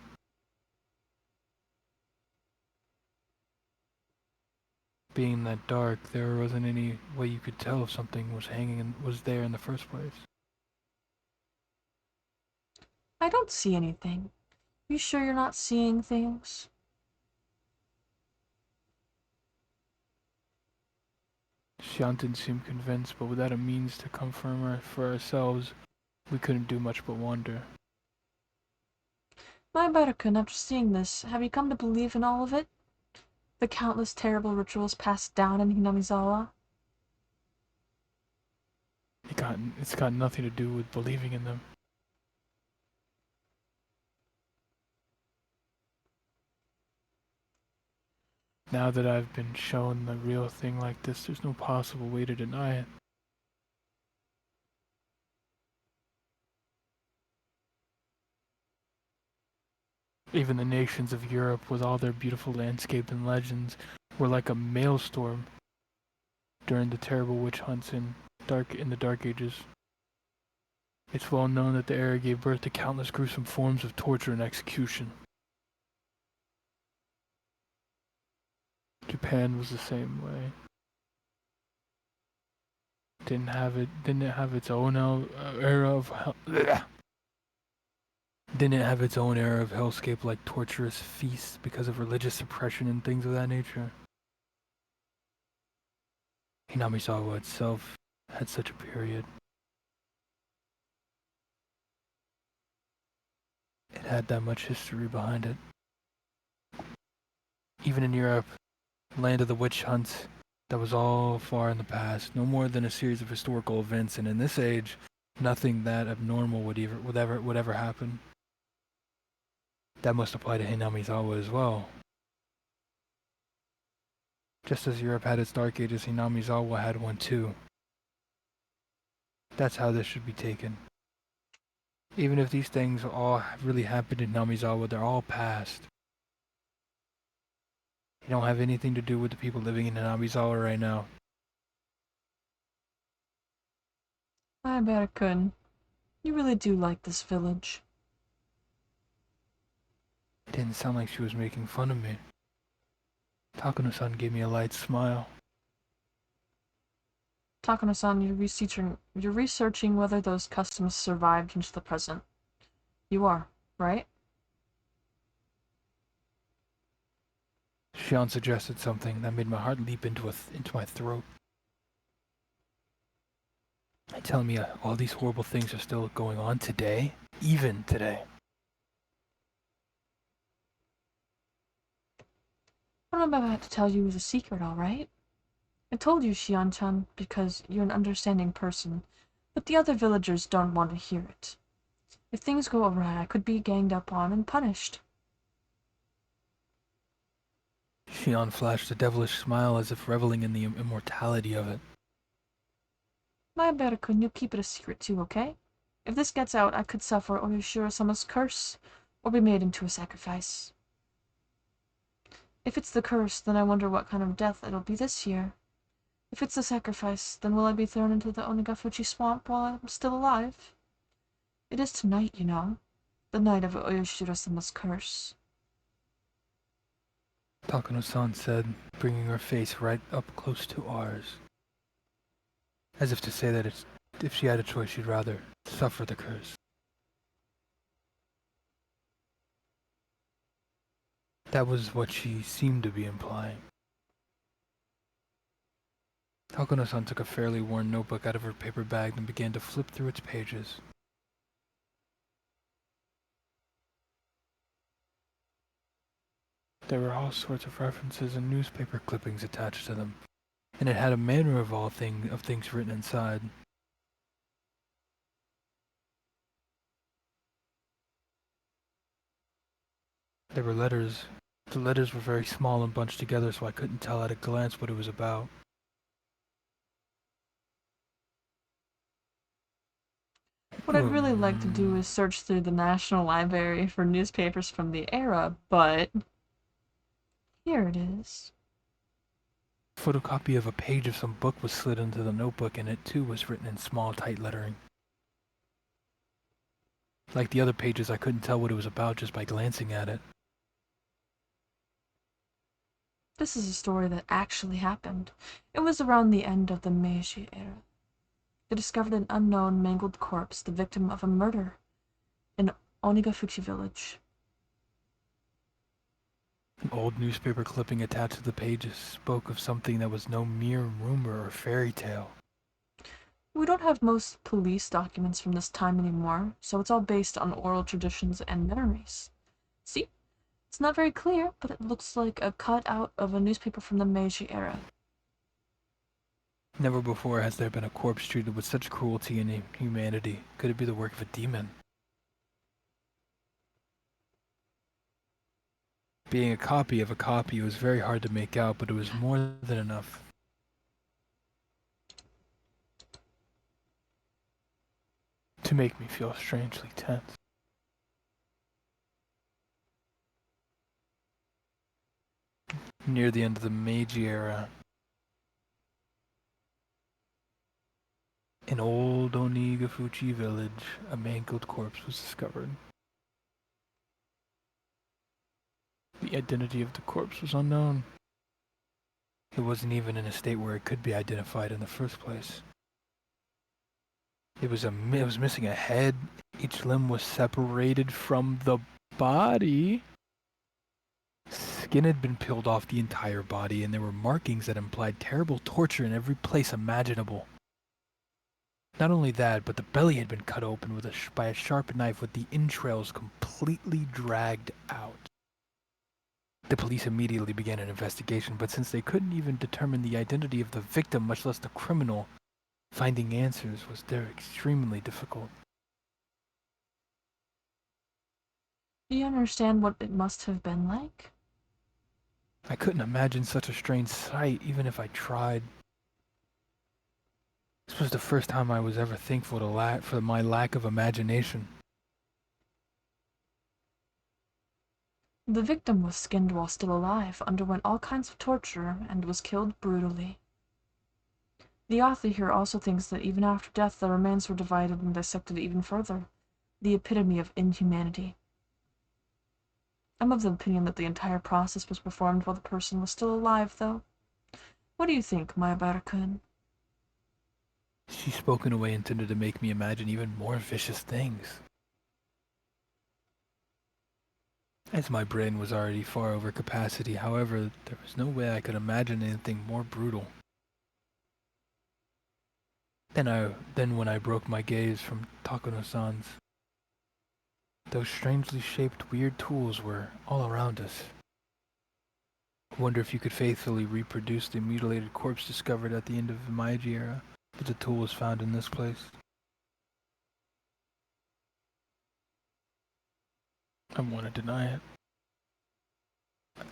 Being that dark, there wasn't any way you could tell if something was was there in the first place. I don't see anything. You sure you're not seeing things? Shion didn't seem convinced, but without a means to confirm for ourselves, we couldn't do much but wonder. My Barakun, after seeing this, have you come to believe in all of it? The countless terrible rituals passed down in Hinamizawa? It's got nothing to do with believing in them. Now that I've been shown the real thing like this, there's no possible way to deny it. Even the nations of Europe, with all their beautiful landscape and legends, were like a maelstrom during the terrible witch hunts in the Dark Ages. It's well known that the era gave birth to countless gruesome forms of torture and execution. Japan was the same way. Didn't it have its own era of didn't it have its own era of hellscape like torturous feasts because of religious suppression and things of that nature? Hinamizawa itself had such a period. It had that much history behind it. Even in Europe, land of the witch hunts, that was all far in the past, no more than a series of historical events, and in this age, nothing that abnormal would ever happen. That must apply to Hinamizawa as well. Just as Europe had its Dark Ages, Hinamizawa had one too. That's how this should be taken. Even if these things all really happened in Namizawa, they're all past. They don't have anything to do with the people living in Namizawa right now. Ayabara-kun, you really do like this village. It didn't sound like she was making fun of me. Takano-san gave me a light smile. Takano-san, you're researching whether those customs survived into the present. You are, right? Shion suggested something that made my heart leap into my throat. And telling me all these horrible things are still going on today? Even today. What I'm about to tell you is a secret, alright? I told you, Shion-chan, because you're an understanding person, but the other villagers don't want to hear it. If things go awry, I could be ganged up on and punished. Shion flashed a devilish smile as if reveling in the immortality of it. Ayabara-kun, you'll keep it a secret too, okay? If this gets out, I could suffer Oyashiro-sama's curse, or be made into a sacrifice. If it's the curse, then I wonder what kind of death it'll be this year. If it's a sacrifice, then will I be thrown into the Onigafuchi swamp while I'm still alive? It is tonight, you know. The night of Oyashiro-sama's curse. Takano-san said, bringing her face right up close to ours. As if to say that if she had a choice, she'd rather suffer the curse. That was what she seemed to be implying. Takano-san took a fairly worn notebook out of her paper bag and began to flip through its pages. There were all sorts of references and newspaper clippings attached to them, and it had a manner of things written inside. There were letters. The letters were very small and bunched together, so I couldn't tell at a glance what it was about. What I'd really like to do is search through the National Library for newspapers from the era, but here it is. A photocopy of a page of some book was slid into the notebook, and it too was written in small, tight lettering. Like the other pages, I couldn't tell what it was about just by glancing at it. This is a story that actually happened. It was around the end of the Meiji era. They discovered an unknown mangled corpse, the victim of a murder, in Onigafuchi village. An old newspaper clipping attached to the pages spoke of something that was no mere rumor or fairy tale. We don't have most police documents from this time anymore, so it's all based on oral traditions and memories. See? It's not very clear, but it looks like a cutout of a newspaper from the Meiji era. Never before has there been a corpse treated with such cruelty and inhumanity. Could it be the work of a demon? Being a copy of a copy, it was very hard to make out, but it was more than enough. To make me feel strangely tense. Near the end of the Meiji era, in old Onigafuchi village, a mangled corpse was discovered. The identity of the corpse was unknown. It wasn't even in a state where it could be identified in the first place. It was missing a head. Each limb was separated from the body. Skin had been peeled off the entire body, and there were markings that implied terrible torture in every place imaginable. Not only that, but the belly had been cut open by a sharp knife with the entrails completely dragged out. The police immediately began an investigation, but since they couldn't even determine the identity of the victim, much less the criminal, finding answers was extremely difficult. Do you understand what it must have been like? I couldn't imagine such a strange sight, even if I tried. This was the first time I was ever thankful for my lack of imagination. The victim was skinned while still alive, underwent all kinds of torture, and was killed brutally. The author here also thinks that even after death the remains were divided and dissected even further, the epitome of inhumanity. I'm of the opinion that the entire process was performed while the person was still alive, though. What do you think, Mayabara-kun? She spoke in a way intended to make me imagine even more vicious things. As my brain was already far over capacity, however, there was no way I could imagine anything more brutal. Then when I broke my gaze from Takano-san's, those strangely shaped weird tools were all around us. I wonder if you could faithfully reproduce the mutilated corpse discovered at the end of the Meiji era, but the tool was found in this place. I want to deny it.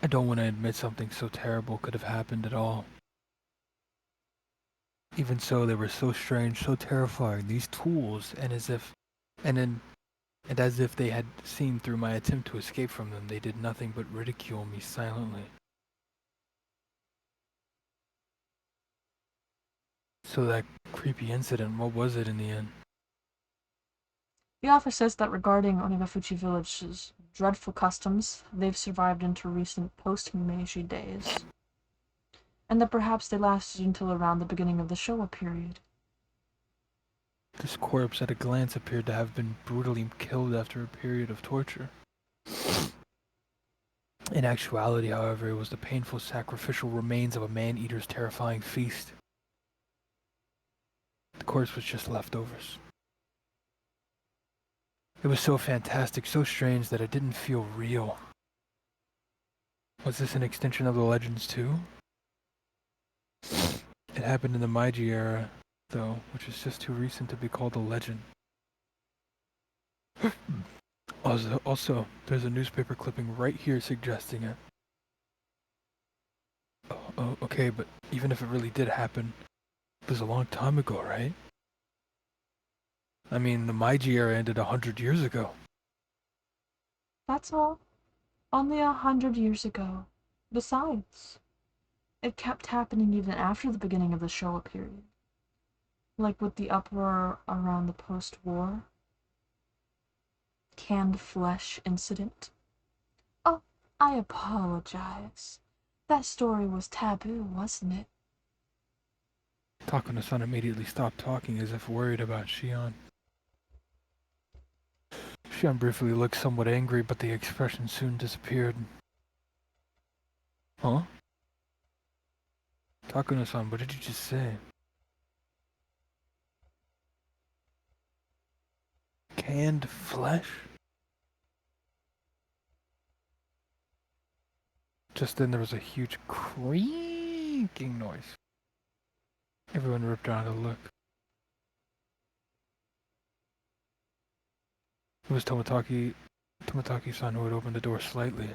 I don't want to admit something so terrible could have happened at all. Even so, they were so strange, so terrifying, these tools, and as if they had seen through my attempt to escape from them, they did nothing but ridicule me silently. So that creepy incident, what was it in the end? The author says that regarding Onagafuchi Village's dreadful customs, they've survived into recent post-Meiji days, and that perhaps they lasted until around the beginning of the Showa period. This corpse at a glance appeared to have been brutally killed after a period of torture. In actuality, however, it was the painful sacrificial remains of a man-eater's terrifying feast. The corpse was just leftovers. It was so fantastic, so strange that it didn't feel real. Was this an extension of the legends too? It happened in the Meiji era, though, which is just too recent to be called a legend. Also, there's a newspaper clipping right here suggesting it. Oh, okay, but even if it really did happen, it was a long time ago, right? I mean, the Meiji era ended 100 years ago. That's all. Only 100 years ago. Besides, it kept happening even after the beginning of the Showa period. Like with the uproar around the post-war canned flesh incident. Oh, I apologize. That story was taboo, wasn't it? Takano-san immediately stopped talking as if worried about Shion. Shion briefly looked somewhat angry, but the expression soon disappeared. Huh? Takano-san, what did you just say? Canned flesh? Just then there was a huge creaking noise. Everyone ripped around to look. It was Toмотaki-san who had opened the door slightly.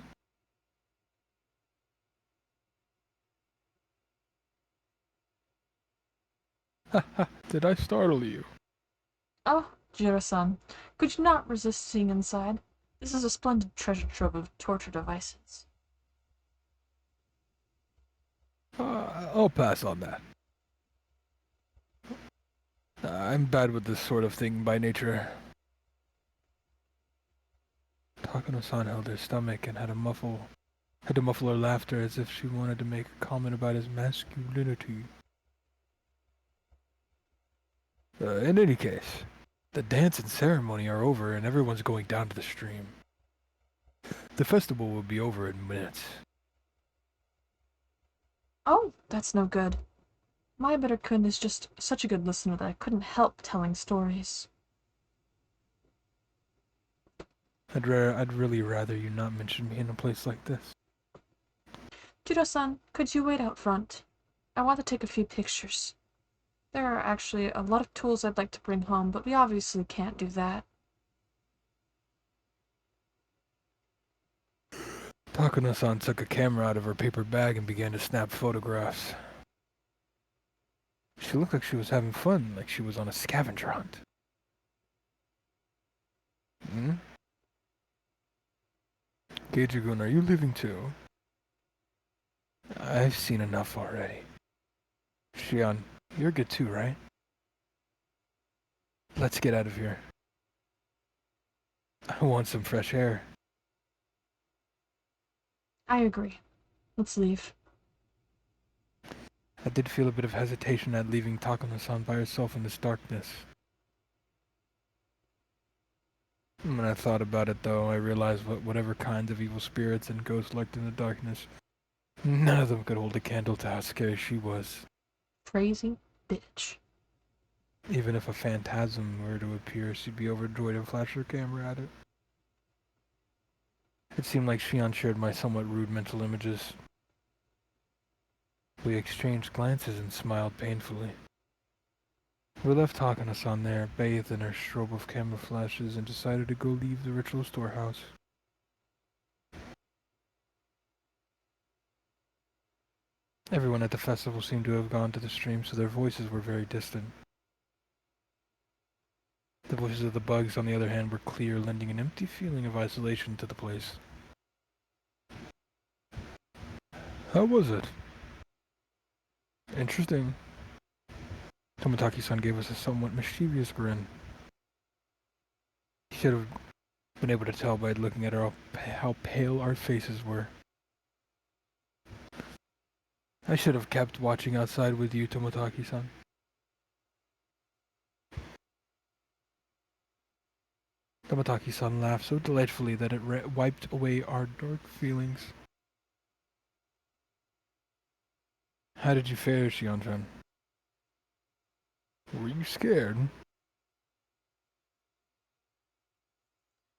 Haha, did I startle you? Oh, Jiro-san, could you not resist seeing inside? This is a splendid treasure trove of torture devices. I'll pass on that. I'm bad with this sort of thing by nature. Takano-san held her stomach and had to muffle her laughter as if she wanted to make a comment about his masculinity. In any case, the dance and ceremony are over and everyone's going down to the stream. The festival will be over in minutes. Oh, that's no good. Mayabara-kun is just such a good listener that I couldn't help telling stories. I'd really rather you not mention me in a place like this. Jiro-san, could you wait out front? I want to take a few pictures. There are actually a lot of tools I'd like to bring home, but we obviously can't do that. Takano-san took a camera out of her paper bag and began to snap photographs. She looked like she was having fun, like she was on a scavenger hunt. Hmm? Geijigun, are you leaving too? I've seen enough already. Shion, you're good too, right? Let's get out of here. I want some fresh air. I agree. Let's leave. I did feel a bit of hesitation at leaving Takano-san by herself in this darkness. When I thought about it, though, I realized whatever kinds of evil spirits and ghosts lurked in the darkness, none of them could hold a candle to how scary she was. Crazy bitch. Even if a phantasm were to appear, she'd be overjoyed and flash her camera at it. It seemed like Shion shared my somewhat rude mental images. We exchanged glances and smiled painfully. We left Takano-san there, bathed in her strobe of camera flashes, and decided to go leave the ritual storehouse. Everyone at the festival seemed to have gone to the stream, so their voices were very distant. The voices of the bugs, on the other hand, were clear, lending an empty feeling of isolation to the place. How was it? Interesting. Toмотaki-san gave us a somewhat mischievous grin. He should have been able to tell by looking at how pale our faces were. I should have kept watching outside with you, Toмотaki-san. Toмотaki-san laughed so delightfully that it wiped away our dark feelings. How did you fare, Shion-chan? Were you scared?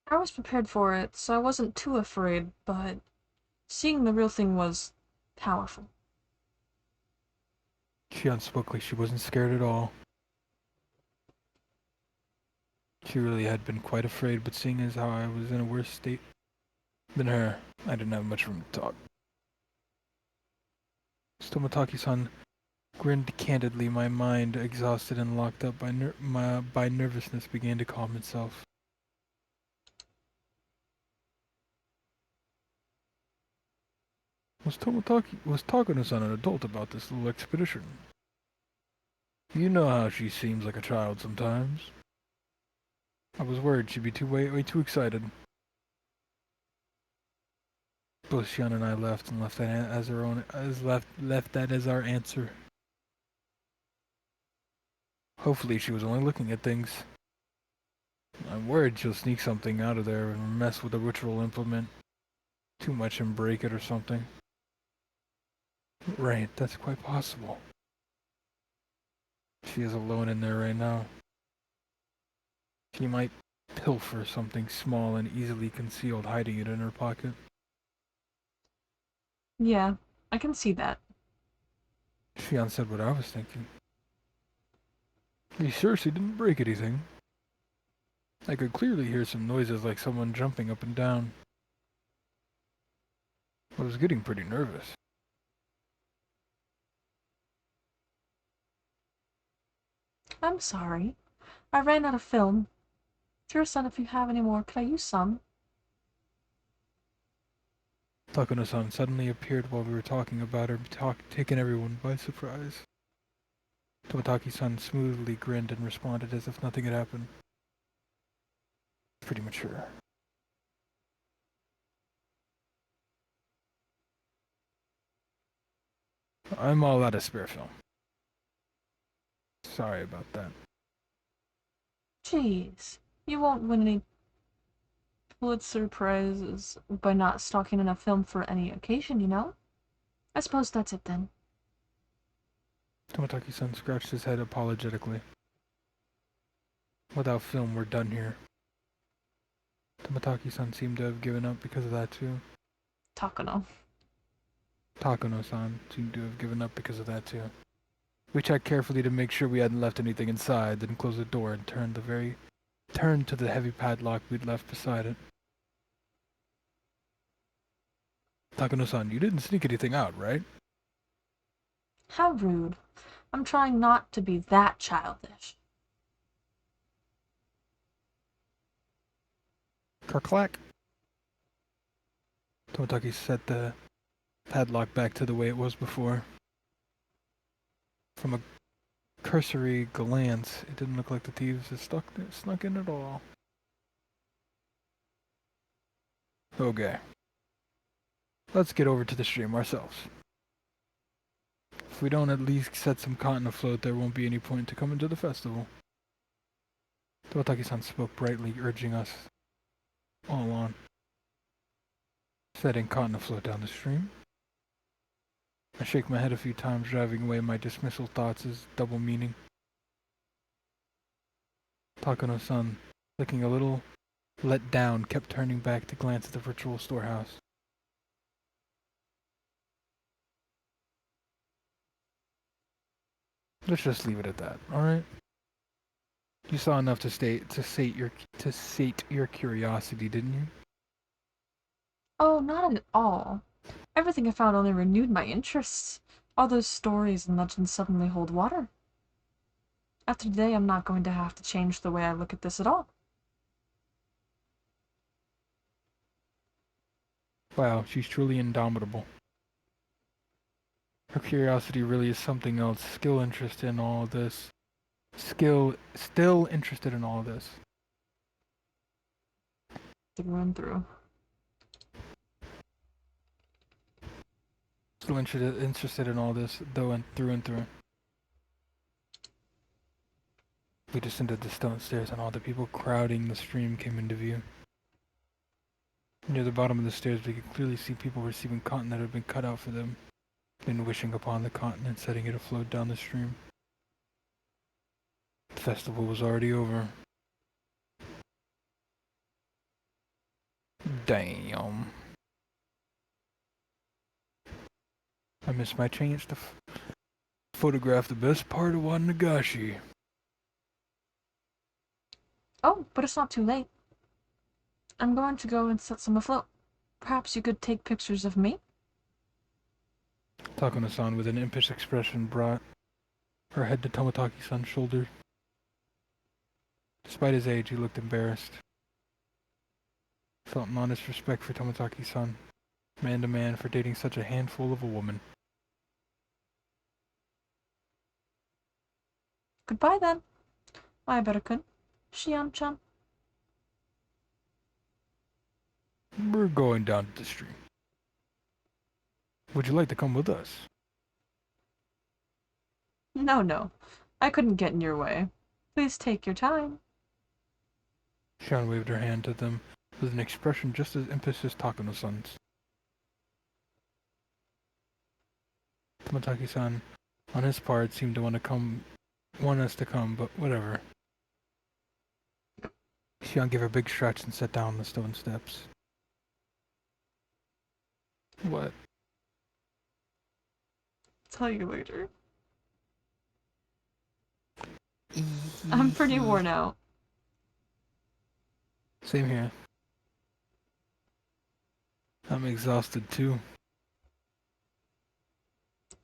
I was prepared for it, so I wasn't too afraid, but seeing the real thing was powerful. Shion spoke like she wasn't scared at all. She really had been quite afraid, but seeing as how I was in a worse state than her, I didn't have much room to talk. Toмотaki-san grinned candidly. My mind, exhausted and locked up by nervousness, began to calm itself. Was Takano-san an adult about this little expedition? You know how she seems like a child sometimes. I was worried she'd be way too excited. Both Shion and I left and left that as our answer. Hopefully she was only looking at things. I'm worried she'll sneak something out of there and mess with the ritual implement too much and break it or something. Right, that's quite possible. She is alone in there right now. She might pilfer something small and easily concealed, hiding it in her pocket. Yeah, I can see that. Shion said what I was thinking. You sure she didn't break anything? I could clearly hear some noises like someone jumping up and down. I was getting pretty nervous. I'm sorry. I ran out of film. Tiro-san, if you have any more, could I use some? Takano-san suddenly appeared while we were talking about her, taking everyone by surprise. Toмотaki-san smoothly grinned and responded as if nothing had happened. Pretty mature. I'm all out of spare film. Sorry about that. Jeez, you won't win any Pulitzer Prizes by not stocking enough film for any occasion, you know? I suppose that's it then. Toмотaki-san scratched his head apologetically. Without film, we're done here. Toмотaki-san seemed to have given up because of that too. Takano. Takano-san seemed to have given up because of that too. We checked carefully to make sure we hadn't left anything inside, then closed the door and turned to the heavy padlock we'd left beside it. Takano-san, you didn't sneak anything out, right? How rude. I'm trying not to be that childish. Kerclack. Tomataki set the padlock back to the way it was before. From a cursory glance, it didn't look like the thieves had snuck in at all. Okay. Let's get over to the stream ourselves. If we don't at least set some cotton afloat, there won't be any point to coming to the festival. Tomataki-san spoke brightly, urging us all on. Setting cotton afloat down the stream. I shake my head a few times, driving away my dismissal thoughts as double meaning. Takano-san, looking a little let down, kept turning back to glance at the virtual storehouse. Let's just leave it at that, alright? You saw enough to sate your curiosity, didn't you? Oh, not at all. Everything I found only renewed my interests. All those stories and legends suddenly hold water. After today, I'm not going to have to change the way I look at this at all. Wow, she's truly indomitable. Her curiosity really is something else. Still interested in all this. Still interested in all this. To run through. Still interested in all this, though, and through. We descended the stone stairs, and all the people crowding the stream came into view. Near the bottom of the stairs, we could clearly see people receiving cotton that had been cut out for them, then wishing upon the cotton and setting it afloat down the stream. The festival was already over. Damn. I missed my chance to photograph the best part of Wanagashi. Oh, but it's not too late. I'm going to go and set some afloat. Perhaps you could take pictures of me? Takano-san, with an impish expression, brought her head to Tomataki-san's shoulder. Despite his age, he looked embarrassed. Felt an honest respect for Tomataki-san, man to man, for dating such a handful of a woman. Goodbye then. I better could. Shion-chan. We're going down to the stream. Would you like to come with us? No. I couldn't get in your way. Please take your time. Shion waved her hand to them with an expression just as impish as Takano-san's. Tomataki-san, on his part, seemed to want us to come, but whatever. Shion gave a big stretch and sat down on the stone steps. What? Tell you later. I'm pretty worn out. Same here. I'm exhausted too.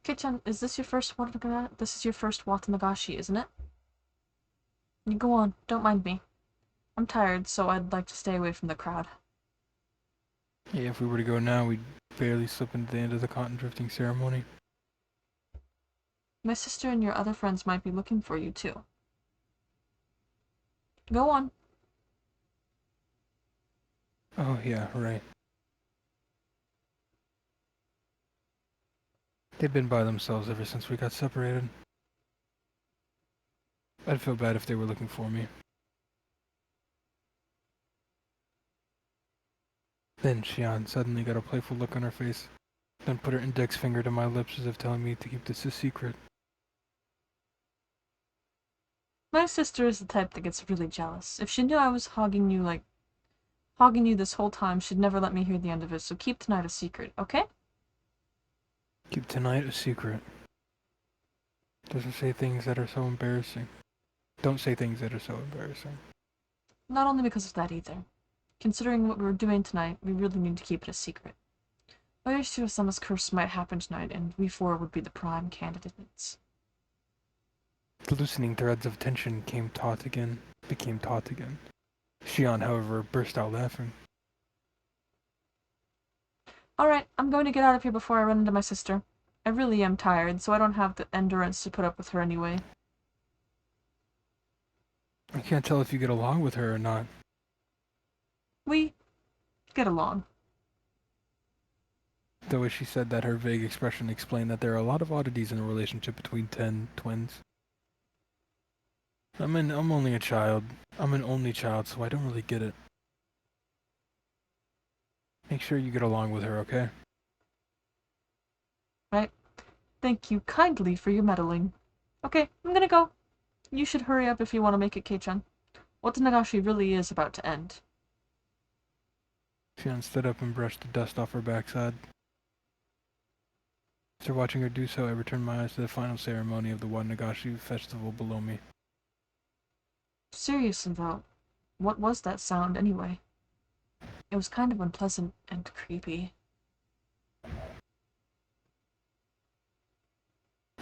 Kei-chan, is this your first Watanaga? This is your first Watanagashi, isn't it? You go on, don't mind me. I'm tired, so I'd like to stay away from the crowd. Yeah, if we were to go now, we'd barely slip into the end of the cotton drifting ceremony. My sister and your other friends might be looking for you, too. Go on. Oh yeah, right. They've been by themselves ever since we got separated. I'd feel bad if they were looking for me. Then Shion suddenly got a playful look on her face, then put her index finger to my lips as if telling me to keep this a secret. My sister is the type that gets really jealous. If she knew I was hogging you this whole time, she'd never let me hear the end of it, so keep tonight a secret, okay? Keep tonight a secret. Doesn't say things that are so embarrassing. Don't say things that are so embarrassing. Not only because of that either. Considering what we were doing tonight, we really need to keep it a secret. Oyashiro-sama's curse might happen tonight, and we four would be the prime candidates. The loosening threads of tension became taut again. Shion, however, burst out laughing. Alright, I'm going to get out of here before I run into my sister. I really am tired, so I don't have the endurance to put up with her anyway. I can't tell if you get along with her or not. We get along. The way she said that, her vague expression explained that there are a lot of oddities in a relationship between 10 twins. I'm only a child. I'm an only child, so I don't really get it. Make sure you get along with her, okay? Right. Thank you kindly for your meddling. Okay, I'm gonna go. You should hurry up if you want to make it, Kei-chan. What Nagashi really is about to end. Shion stood up and brushed the dust off her backside. After watching her do so, I returned my eyes to the final ceremony of the Nagashi festival below me. Seriously though, what was that sound anyway? It was kind of unpleasant and creepy.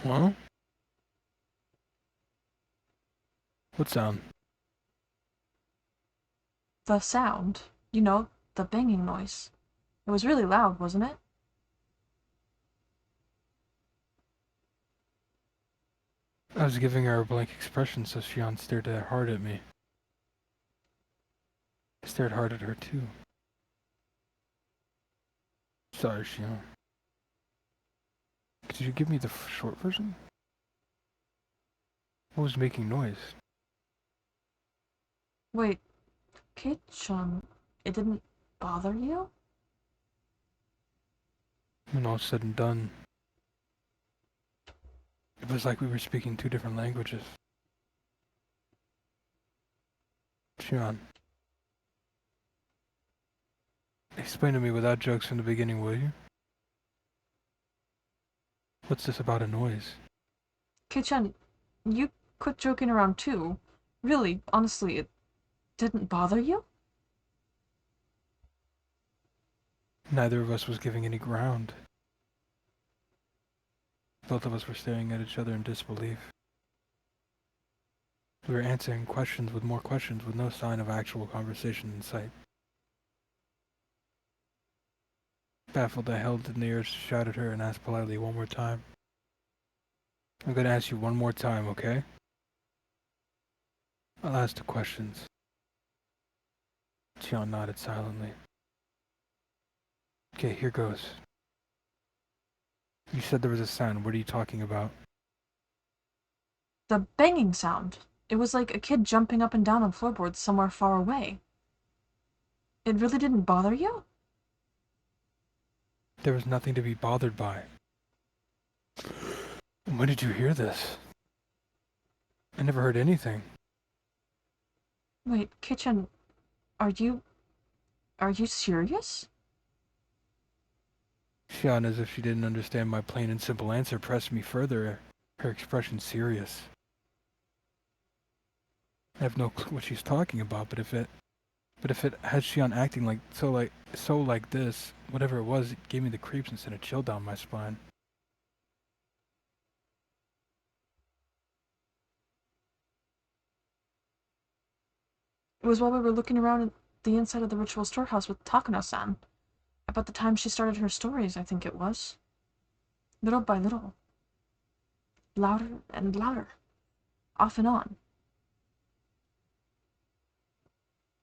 Huh? What sound? The sound, you know, the banging noise. It was really loud, wasn't it? I was giving her a blank expression, so Shion stared hard at me. I stared hard at her too. Sorry, Shion. Could you give me the short version? What was making noise? Wait, Kei-chan, it didn't bother you? When all said and done, it was like we were speaking two different languages. Shion, explain to me without jokes from the beginning, will you? What's this about a noise? Kei-chan, you quit joking around too. Really, honestly, it didn't bother you? Neither of us was giving any ground. Both of us were staring at each other in disbelief. We were answering questions with more questions with no sign of actual conversation in sight. Baffled, I held in the urge to shout at her and ask politely one more time. I'm gonna ask you one more time, okay? I'll ask the questions. Shion nodded silently. Okay, here goes. You said there was a sound. What are you talking about? The banging sound. It was like a kid jumping up and down on floorboards somewhere far away. It really didn't bother you? There was nothing to be bothered by. When did you hear this? I never heard anything. Wait, Kitchen, are you serious? Shion, as if she didn't understand my plain and simple answer, pressed me further, her expression serious. I have no clue what she's talking about, but if it had Shion acting like this, whatever it was, it gave me the creeps and sent a chill down my spine. It was while we were looking around at the inside of the ritual storehouse with Takano-san. About the time she started her stories, I think it was. Little by little. Louder and louder. Off and on.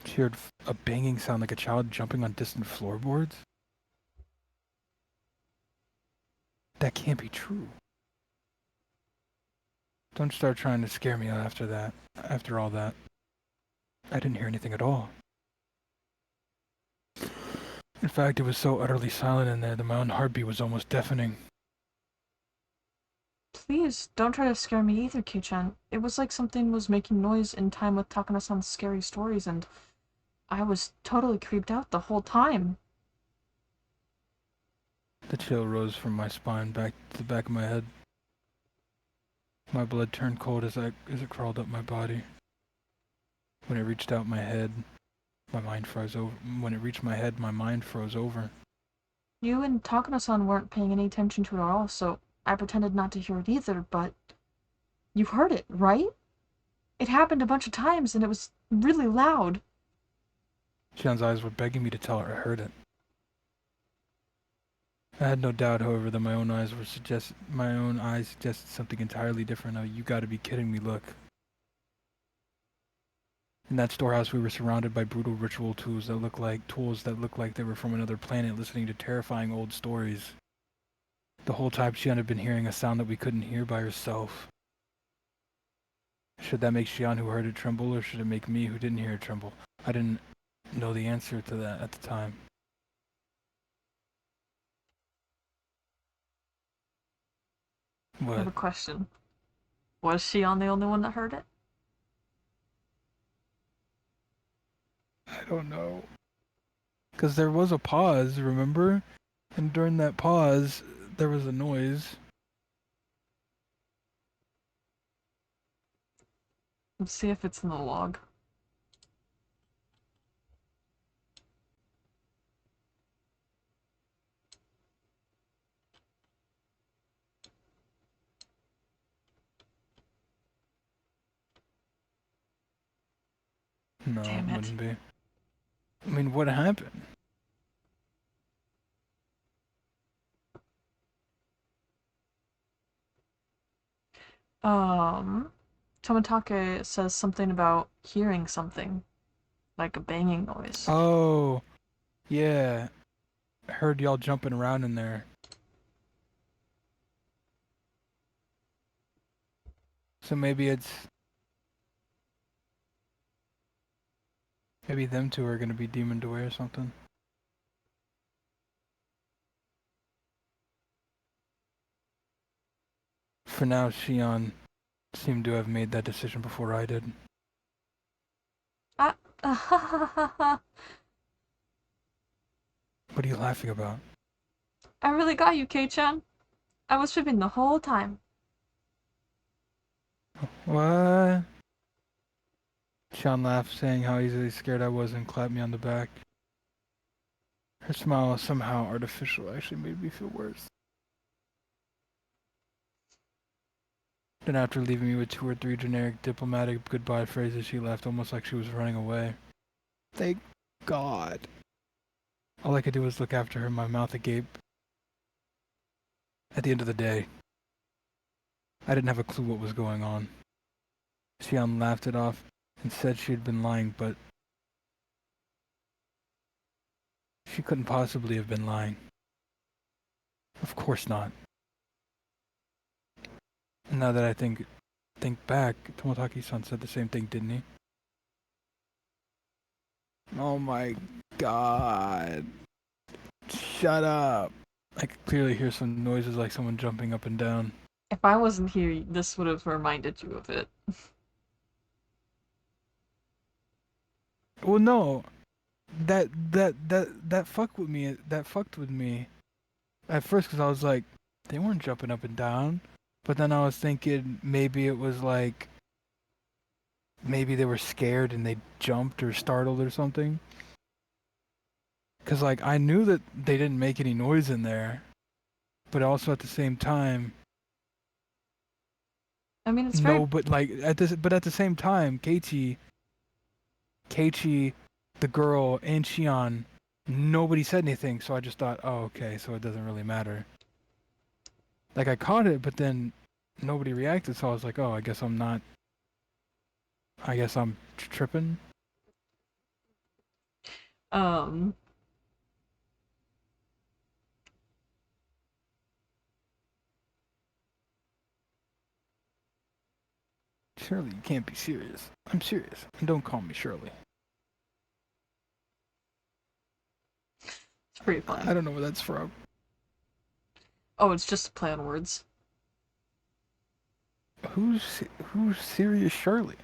She heard a banging sound like a child jumping on distant floorboards? That can't be true. Don't start trying to scare me after all that. I didn't hear anything at all. In fact, it was so utterly silent in there that my own heartbeat was almost deafening. Please, don't try to scare me either, Kei-chan. It was like something was making noise in time with Takano-san's scary stories, and I was totally creeped out the whole time. The chill rose from my spine back to the back of my head. My blood turned cold as it crawled up my body. When it reached out my head, my mind froze over. When it reached my head, my mind froze over. You and Takano-san weren't paying any attention to it at all, so I pretended not to hear it either, but you heard it, right? It happened a bunch of times and it was really loud. Xian's eyes were begging me to tell her I heard it. I had no doubt, however, that my own eyes suggested something entirely different. Oh, you gotta be kidding me, look. In that storehouse we were surrounded by brutal ritual tools that looked like they were from another planet, listening to terrifying old stories. The whole time Xian had been hearing a sound that we couldn't hear by herself. Should that make Xian, who heard it, tremble, or should it make me, who didn't hear it, tremble? I didn't know the answer to that at the time. I have What? a question. Was Shion the only one that heard it? I don't know. Because there was a pause, remember? And during that pause, there was a noise. Let's see if it's in the log. No, Damn it it. wouldn't be. I mean, what happened? Tomitake says something about hearing something, like a banging noise. Oh, yeah. I heard y'all jumping around in there. So maybe them two are gonna be demoned away or something. For now, Shion seemed to have made that decision before I did. Ah, ha ha ha ha. What are you laughing about? I really got you, Kei-chan. I was tripping the whole time. What? Shion laughed, saying how easily scared I was, and clapped me on the back. Her smile, somehow artificial, actually made me feel worse. Then after leaving me with 2 or 3 generic diplomatic goodbye phrases, she left almost like she was running away. Thank God. All I could do was look after her, my mouth agape. At the end of the day, I didn't have a clue what was going on. Xian laughed it off and said she had been lying, but she couldn't possibly have been lying. Of course not. And now that I think back, Tomotaki-san said the same thing, didn't he? Oh my God. Shut up. I could clearly hear some noises like someone jumping up and down. If I wasn't here, this would have reminded you of it. Well, no. That fucked with me. That fucked with me at first because I was like, they weren't jumping up and down. But then I was thinking maybe it was like, maybe they were scared and they jumped or startled or something. Because like I knew that they didn't make any noise in there, but also at the same time, I mean, it's very. no. But like at the same time, Keiichi, the girl, and Shion, nobody said anything. So I just thought, oh, okay, so it doesn't really matter. Like I caught it, but then nobody reacted. So I was like, oh, I guess I'm not. I guess I'm tripping. Um. Shirley, you can't be serious. I'm serious. And don't call me Shirley. It's pretty funny. I don't know where that's from. Oh, it's just a play on words. Who's serious Shirley?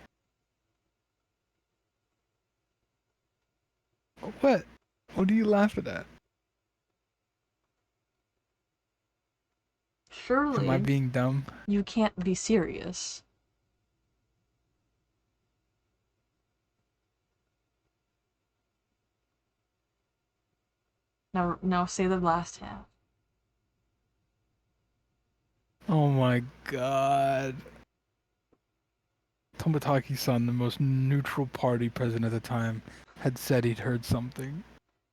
What? What are you laughing at? Am I Surely, being dumb? you can't be serious. Now say the last half. Oh my god. Tomotaki-san, the most neutral party president at the time, had said he'd heard something.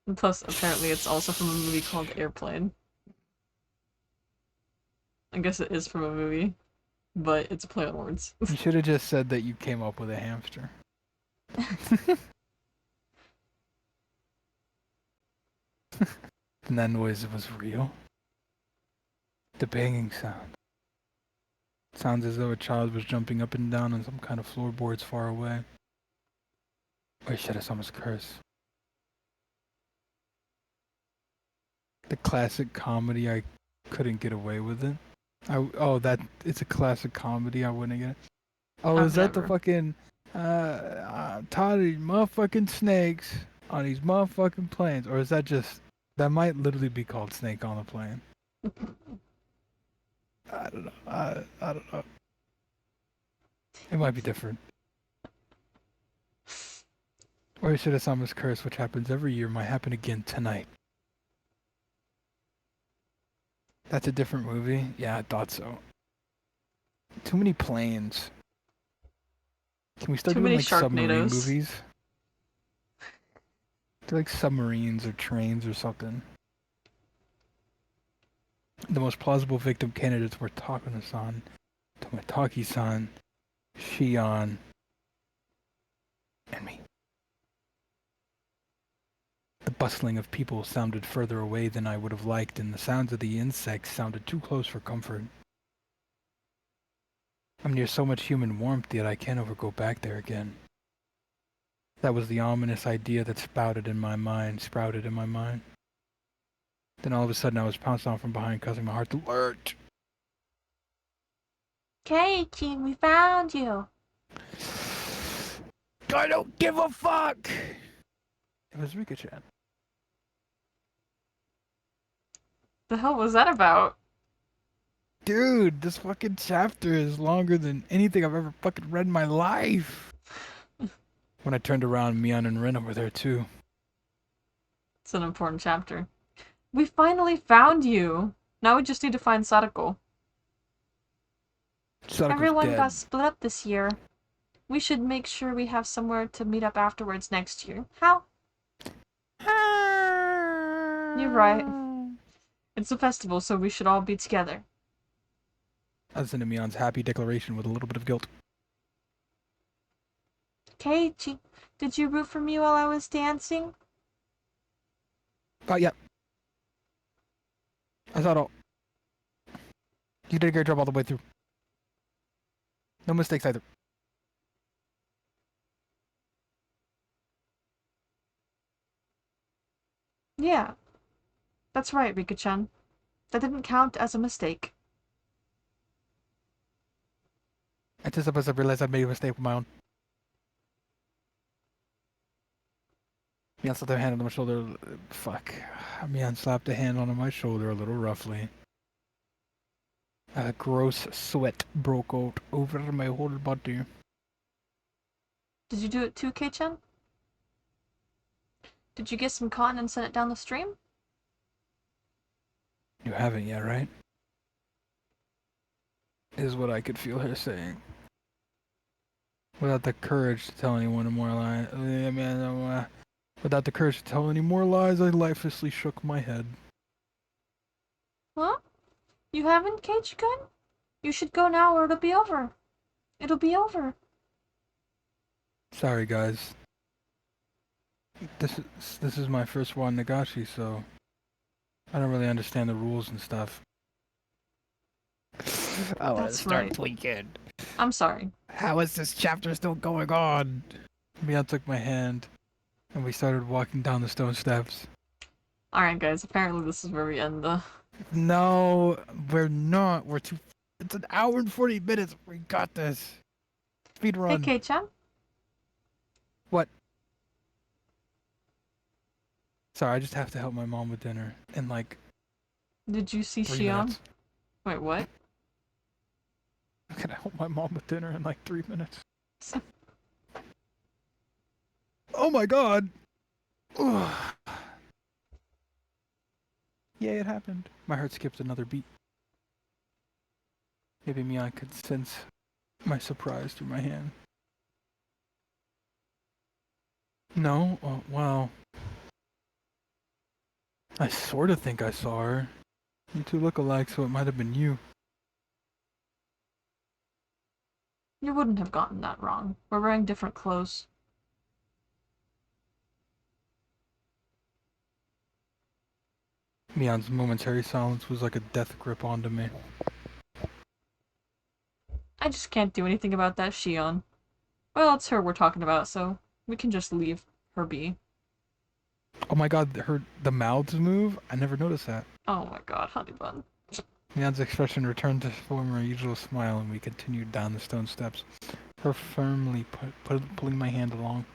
And plus, apparently, it's also from a movie called Airplane. I guess it is from a movie, but it's a play on words. You should have just said that you came up with a hamster. And that noise was real. The banging sound. Sounds as though a child was jumping up and down on some kind of floorboards far away. Or should have someone's curse. The classic comedy, I couldn't get away with it. It's a classic comedy, I wouldn't get it. Oh, I've is that the never. fucking tired of these motherfucking snakes on these motherfucking planes? Or is that just, that might literally be called Snake on the Plane. I don't know. I don't know. It might be different. Or should have Sama's curse, which happens every year, might happen again tonight. That's a different movie? Yeah, I thought so. Too many planes. Can we start Too doing many like submarine Sharknadoes. movies? They're like submarines or trains or something. The most plausible victim candidates were Takano-san, Tomotaki-san, Shion, and me. The bustling of people sounded further away than I would have liked, and the sounds of the insects sounded too close for comfort. I'm near so much human warmth, yet I can't ever go back there again. That was the ominous idea that sprouted in my mind. Then all of a sudden I was pounced on from behind, causing my heart to lurch. Keiichi, we found you! I don't give a fuck! It was Rika-chan. The hell was that about? Dude, this fucking chapter is longer than anything I've ever fucking read in my life. When I turned around, Mion and Rena were there too. It's an important chapter. We finally found you! Now we just need to find Sadako. Sadako's Everyone dead. got split up this year. We should make sure we have somewhere to meet up afterwards next year. How? You're right. It's a festival, so we should all be together. I listened to Mion's happy declaration with a little bit of guilt. Keiichi, did you root for me while I was dancing? Yeah. I saw it all. You did a great job all the way through. No mistakes either. Yeah. That's right, Rika-chan. That didn't count as a mistake. I just supposed to realize I made a mistake with my own. Mion slapped her hand on my shoulder. Fuck. Mion slapped a hand on my shoulder a little roughly. A gross sweat broke out over my whole body. Did you do it too, Kei-chan? Did you get some cotton and send it down the stream? You haven't yet, right? Is what I could feel her saying. Without the courage to tell anyone more lies. Without the courage to tell any more lies, I lifelessly shook my head. Huh? You haven't, Keiichi-kun? You should go now or it'll be over. It'll be over. Sorry, guys. This is my first one Nagashi, so I don't really understand the rules and stuff. I want to That's start right. tweaking. I'm sorry. How is this chapter still going on? Mion took my hand, and we started walking down the stone steps. Alright, guys, apparently this is where we end the... No, we're not. We're too. It's an hour and 40 minutes. We got this. Speed Hey, run. Kei-chan? What? Sorry, I just have to help my mom with dinner in like Did you see 3 Shion? minutes. Wait, what? How can I help my mom with dinner in like 3 minutes? Oh my god! Ugh. Yay, it happened. My heart skipped another beat. Maybe Mian could sense my surprise through my hand. No? Oh, well... I sort of think I saw her. You two look alike, so it might have been you. You wouldn't have gotten that wrong. We're wearing different clothes. Mian's momentary silence was like a death grip onto me. I just can't do anything about that Shion. Well, it's her we're talking about, so we can just leave her be. Oh my god, the mouths move? I never noticed that. Oh my god, honey bun. Mian's expression returned to his former usual smile, and we continued down the stone steps, her firmly pulling my hand along.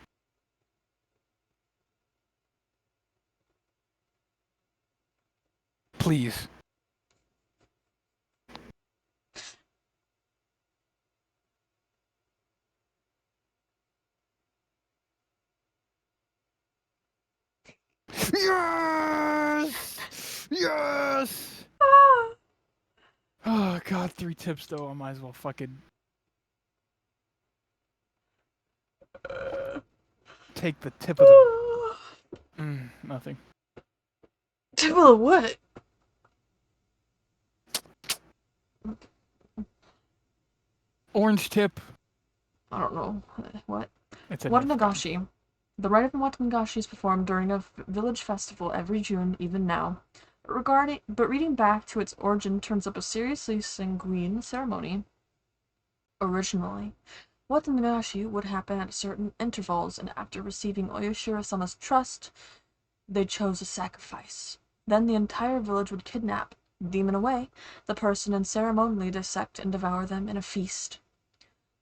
Please. Yes! Yes! Oh god, 3 tips though. I might as well fucking take the tip of the. Nothing. Tip of the what? Orange tip. I don't know. What? It's a Watanagashi. The rite of Watanagashi is performed during a village festival every June, even now. But reading back to its origin turns up a seriously sanguine ceremony. Originally, Watanagashi would happen at certain intervals, and after receiving Oyashiro-sama's trust, they chose a sacrifice. Then the entire village would kidnap, demon away, the person and ceremonially dissect and devour them in a feast.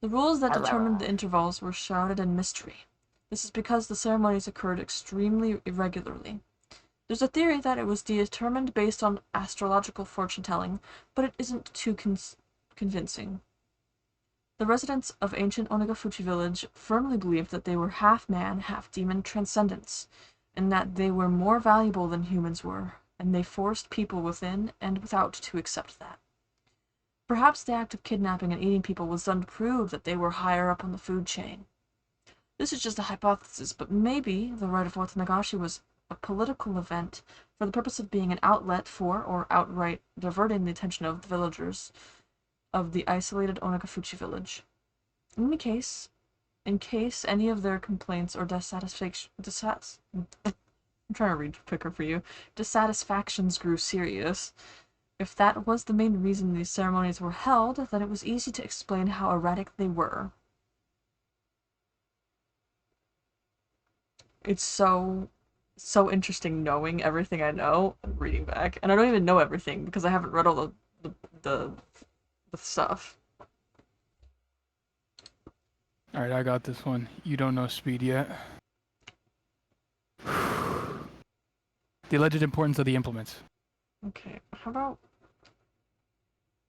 The rules that determined the intervals were shrouded in mystery. This is because the ceremonies occurred extremely irregularly. There's a theory that it was determined based on astrological fortune-telling, but it isn't too convincing. The residents of ancient Onagafuchi village firmly believed that they were half man, half demon transcendents, and that they were more valuable than humans were, and they forced people within and without to accept that. Perhaps the act of kidnapping and eating people was done to prove that they were higher up on the food chain. This is just a hypothesis, but maybe the rite of Watanagashi was a political event for the purpose of being an outlet for, or outright diverting the attention of the villagers of the isolated Onagafuchi village. In case any of their complaints or dissatisfactions grew serious. If that was the main reason these ceremonies were held, then it was easy to explain how erratic they were. It's so interesting knowing everything I know and reading back. And I don't even know everything because I haven't read all the stuff. Alright, I got this one. You don't know speed yet. The alleged importance of the implements. Okay, how about...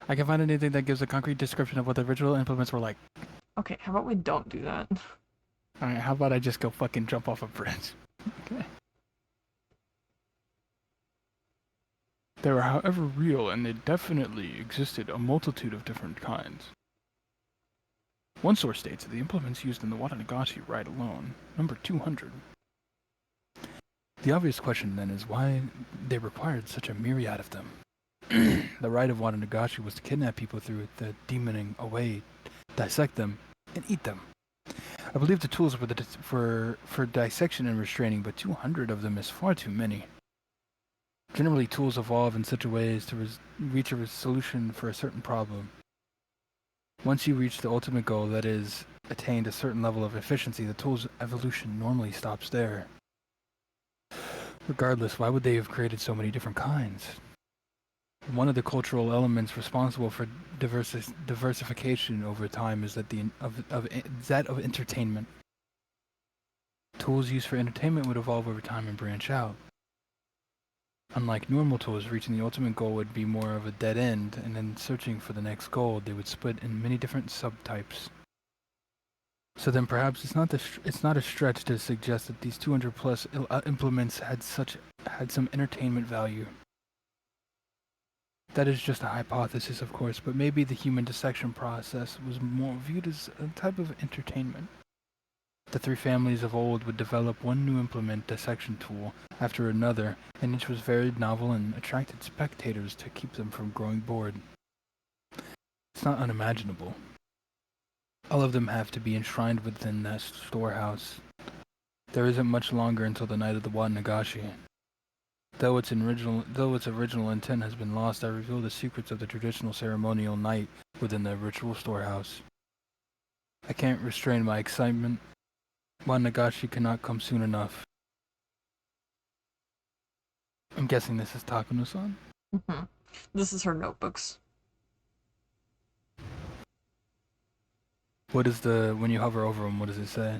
I can find anything that gives a concrete description of what the original implements were like. Okay, how about we don't do that? Alright, how about I just go fucking jump off a bridge? Okay. They were, however, real, and they definitely existed a multitude of different kinds. One source states that the implements used in the Watanagashi rite alone number 200. The obvious question then is why they required such a myriad of them. The rite of Watanagashi was to kidnap people through the demoning away, dissect them, and eat them. I believe the tools were for dissection and restraining, but 200 of them is far too many. Generally, tools evolve in such a way as to reach a solution for a certain problem. Once you reach the ultimate goal, that is, attained a certain level of efficiency, the tool's evolution normally stops there. Regardless, why would they have created so many different kinds? One of the cultural elements responsible for diversification over time is that that of entertainment. Tools used for entertainment would evolve over time and branch out. Unlike normal tools, reaching the ultimate goal would be more of a dead end, and then searching for the next goal, they would split in many different subtypes. So then perhaps it's not a stretch to suggest that these 200 plus implements had some entertainment value. That is just a hypothesis, of course, but maybe the human dissection process was more viewed as a type of entertainment. The three families of old would develop one new implement dissection tool after another, and each was very novel and attracted spectators to keep them from growing bored. It's not unimaginable. All of them have to be enshrined within that storehouse. There isn't much longer until the night of the Wat Nagashi. Though its original intent has been lost, I reveal the secrets of the traditional ceremonial night within the ritual storehouse. I can't restrain my excitement. Wat Nagashi cannot come soon enough. I'm guessing this is Takano-san? Mm-hmm. This is her notebooks. What is when you hover over them, what does it say?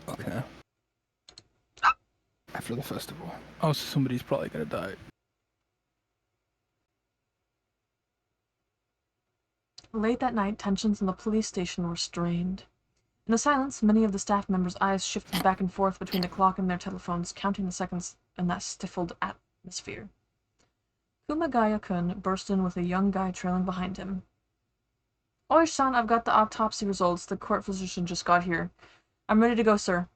Okay. After the festival. Oh, so somebody's probably gonna die. Late that night, tensions in the police station were strained. In the silence, many of the staff members' eyes shifted back and forth between the clock and their telephones, counting the seconds in that stifled atmosphere. Kumagaya-kun burst in with a young guy trailing behind him. Oi-san, I've got the autopsy results. The court physician just got here. I'm ready to go, sir.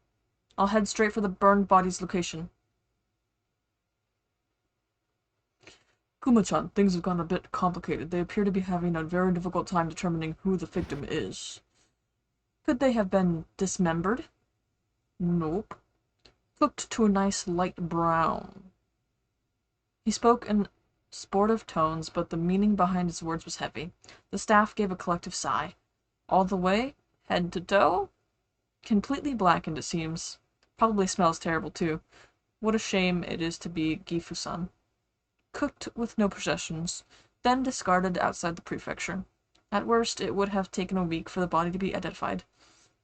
I'll head straight for the burned body's location. Kuma-chan, things have gone a bit complicated. They appear to be having a very difficult time determining who the victim is. Could they have been dismembered? Nope. Cooked to a nice light brown. He spoke in sportive tones, but the meaning behind his words was heavy. The staff gave a collective sigh. All the way? Head to toe? Completely blackened, it seems. Probably smells terrible, too. What a shame it is to be Gifu-san. Cooked with no possessions, then discarded outside the prefecture. At worst, it would have taken a week for the body to be identified.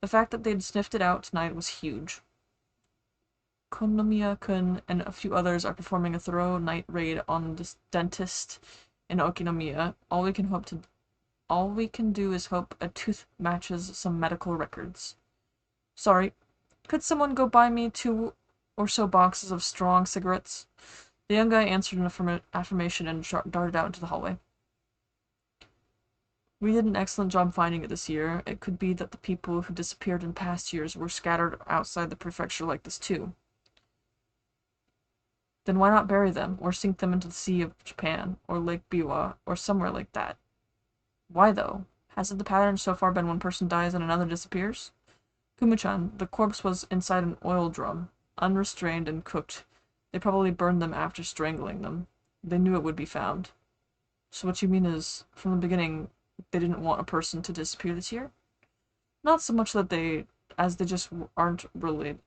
The fact that they'd sniffed it out tonight was huge. Konomiya-kun and a few others are performing a thorough night raid on this dentist in Okinomiya. All we can do is hope a tooth matches some medical records. Sorry, could someone go buy me 2 or so boxes of strong cigarettes? The young guy answered an affirmation and darted out into the hallway. We did an excellent job finding it this year. It could be that the people who disappeared in past years were scattered outside the prefecture like this too. Then why not bury them, or sink them into the Sea of Japan, or Lake Biwa, or somewhere like that? Why though? Hasn't the pattern so far been one person dies and another disappears? Kuma-chan, the corpse was inside an oil drum, unrestrained and cooked. They probably burned them after strangling them. They knew it would be found. So what you mean is, from the beginning, they didn't want a person to disappear this year? Not so much that they just aren't related.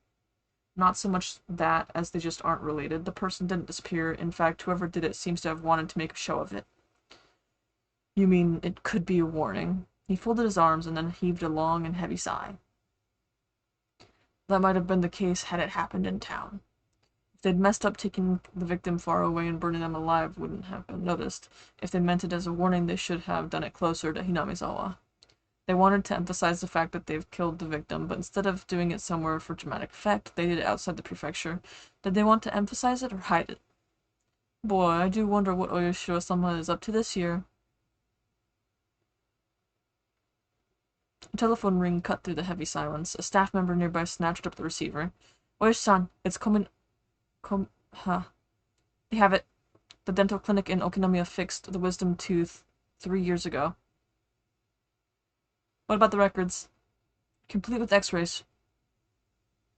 Not so much that as they just aren't related. The person didn't disappear. In fact, whoever did it seems to have wanted to make a show of it. You mean it could be a warning? He folded his arms and then heaved a long and heavy sigh. That might have been the case had it happened in town. If they'd messed up taking the victim far away and burning them alive wouldn't have been noticed. If they meant it as a warning, they should have done it closer to Hinamizawa. They wanted to emphasize the fact that they've killed the victim, but instead of doing it somewhere for dramatic effect, they did it outside the prefecture. Did they want to emphasize it or hide it? Boy, I do wonder what Oyashiro-sama is up to this year. A telephone ring cut through the heavy silence. A staff member nearby snatched up the receiver. Oyashi-san, it's They have it. The dental clinic in Okinomiya fixed the wisdom tooth 3 years ago. What about the records? Complete with x-rays.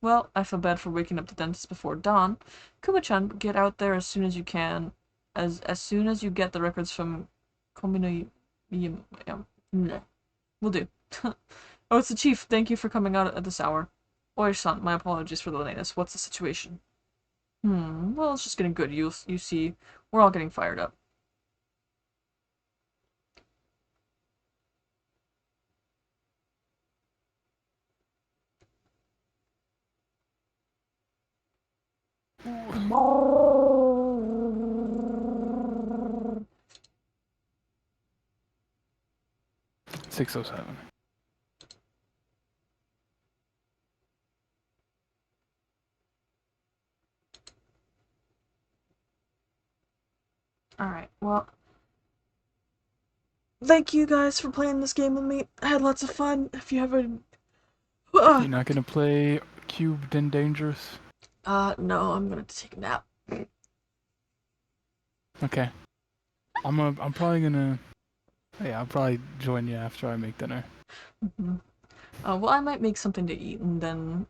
Well, I feel bad for waking up the dentist before dawn. Kuma-chan, get out there as soon as you can. As soon as you get the records from Komino... Will do. Oh, it's the chief. Thank you for coming out at this hour. Oyashi-san, my apologies for the lateness. What's the situation? Well, it's just getting good. You see, we're all getting fired up. $607. Alright, well, thank you guys for playing this game with me. I had lots of fun. If you ever... You're not gonna play Cubed and Dangerous? No, I'm gonna take a nap. Okay. I'm probably gonna... Yeah, I'll probably join you after I make dinner. Mm-hmm. Well, I might make something to eat and then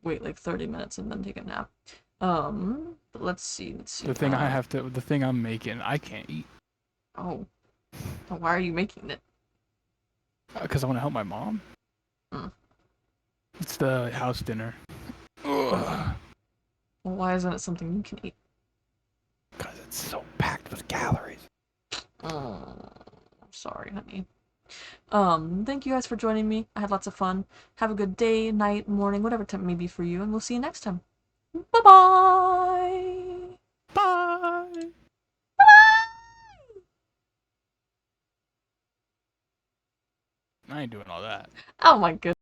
wait like 30 minutes and then take a nap. But let's see. The thing I'm making, I can't eat. Oh. Well, why are you making it? Because I want to help my mom. Hmm. It's the house dinner. Ugh. Well, why isn't it something you can eat? Because it's so packed with calories. I'm sorry, honey. Thank you guys for joining me. I had lots of fun. Have a good day, night, morning, whatever time it may be for you, and we'll see you next time. Bye-bye! Bye! I ain't doing all that. Oh my goodness.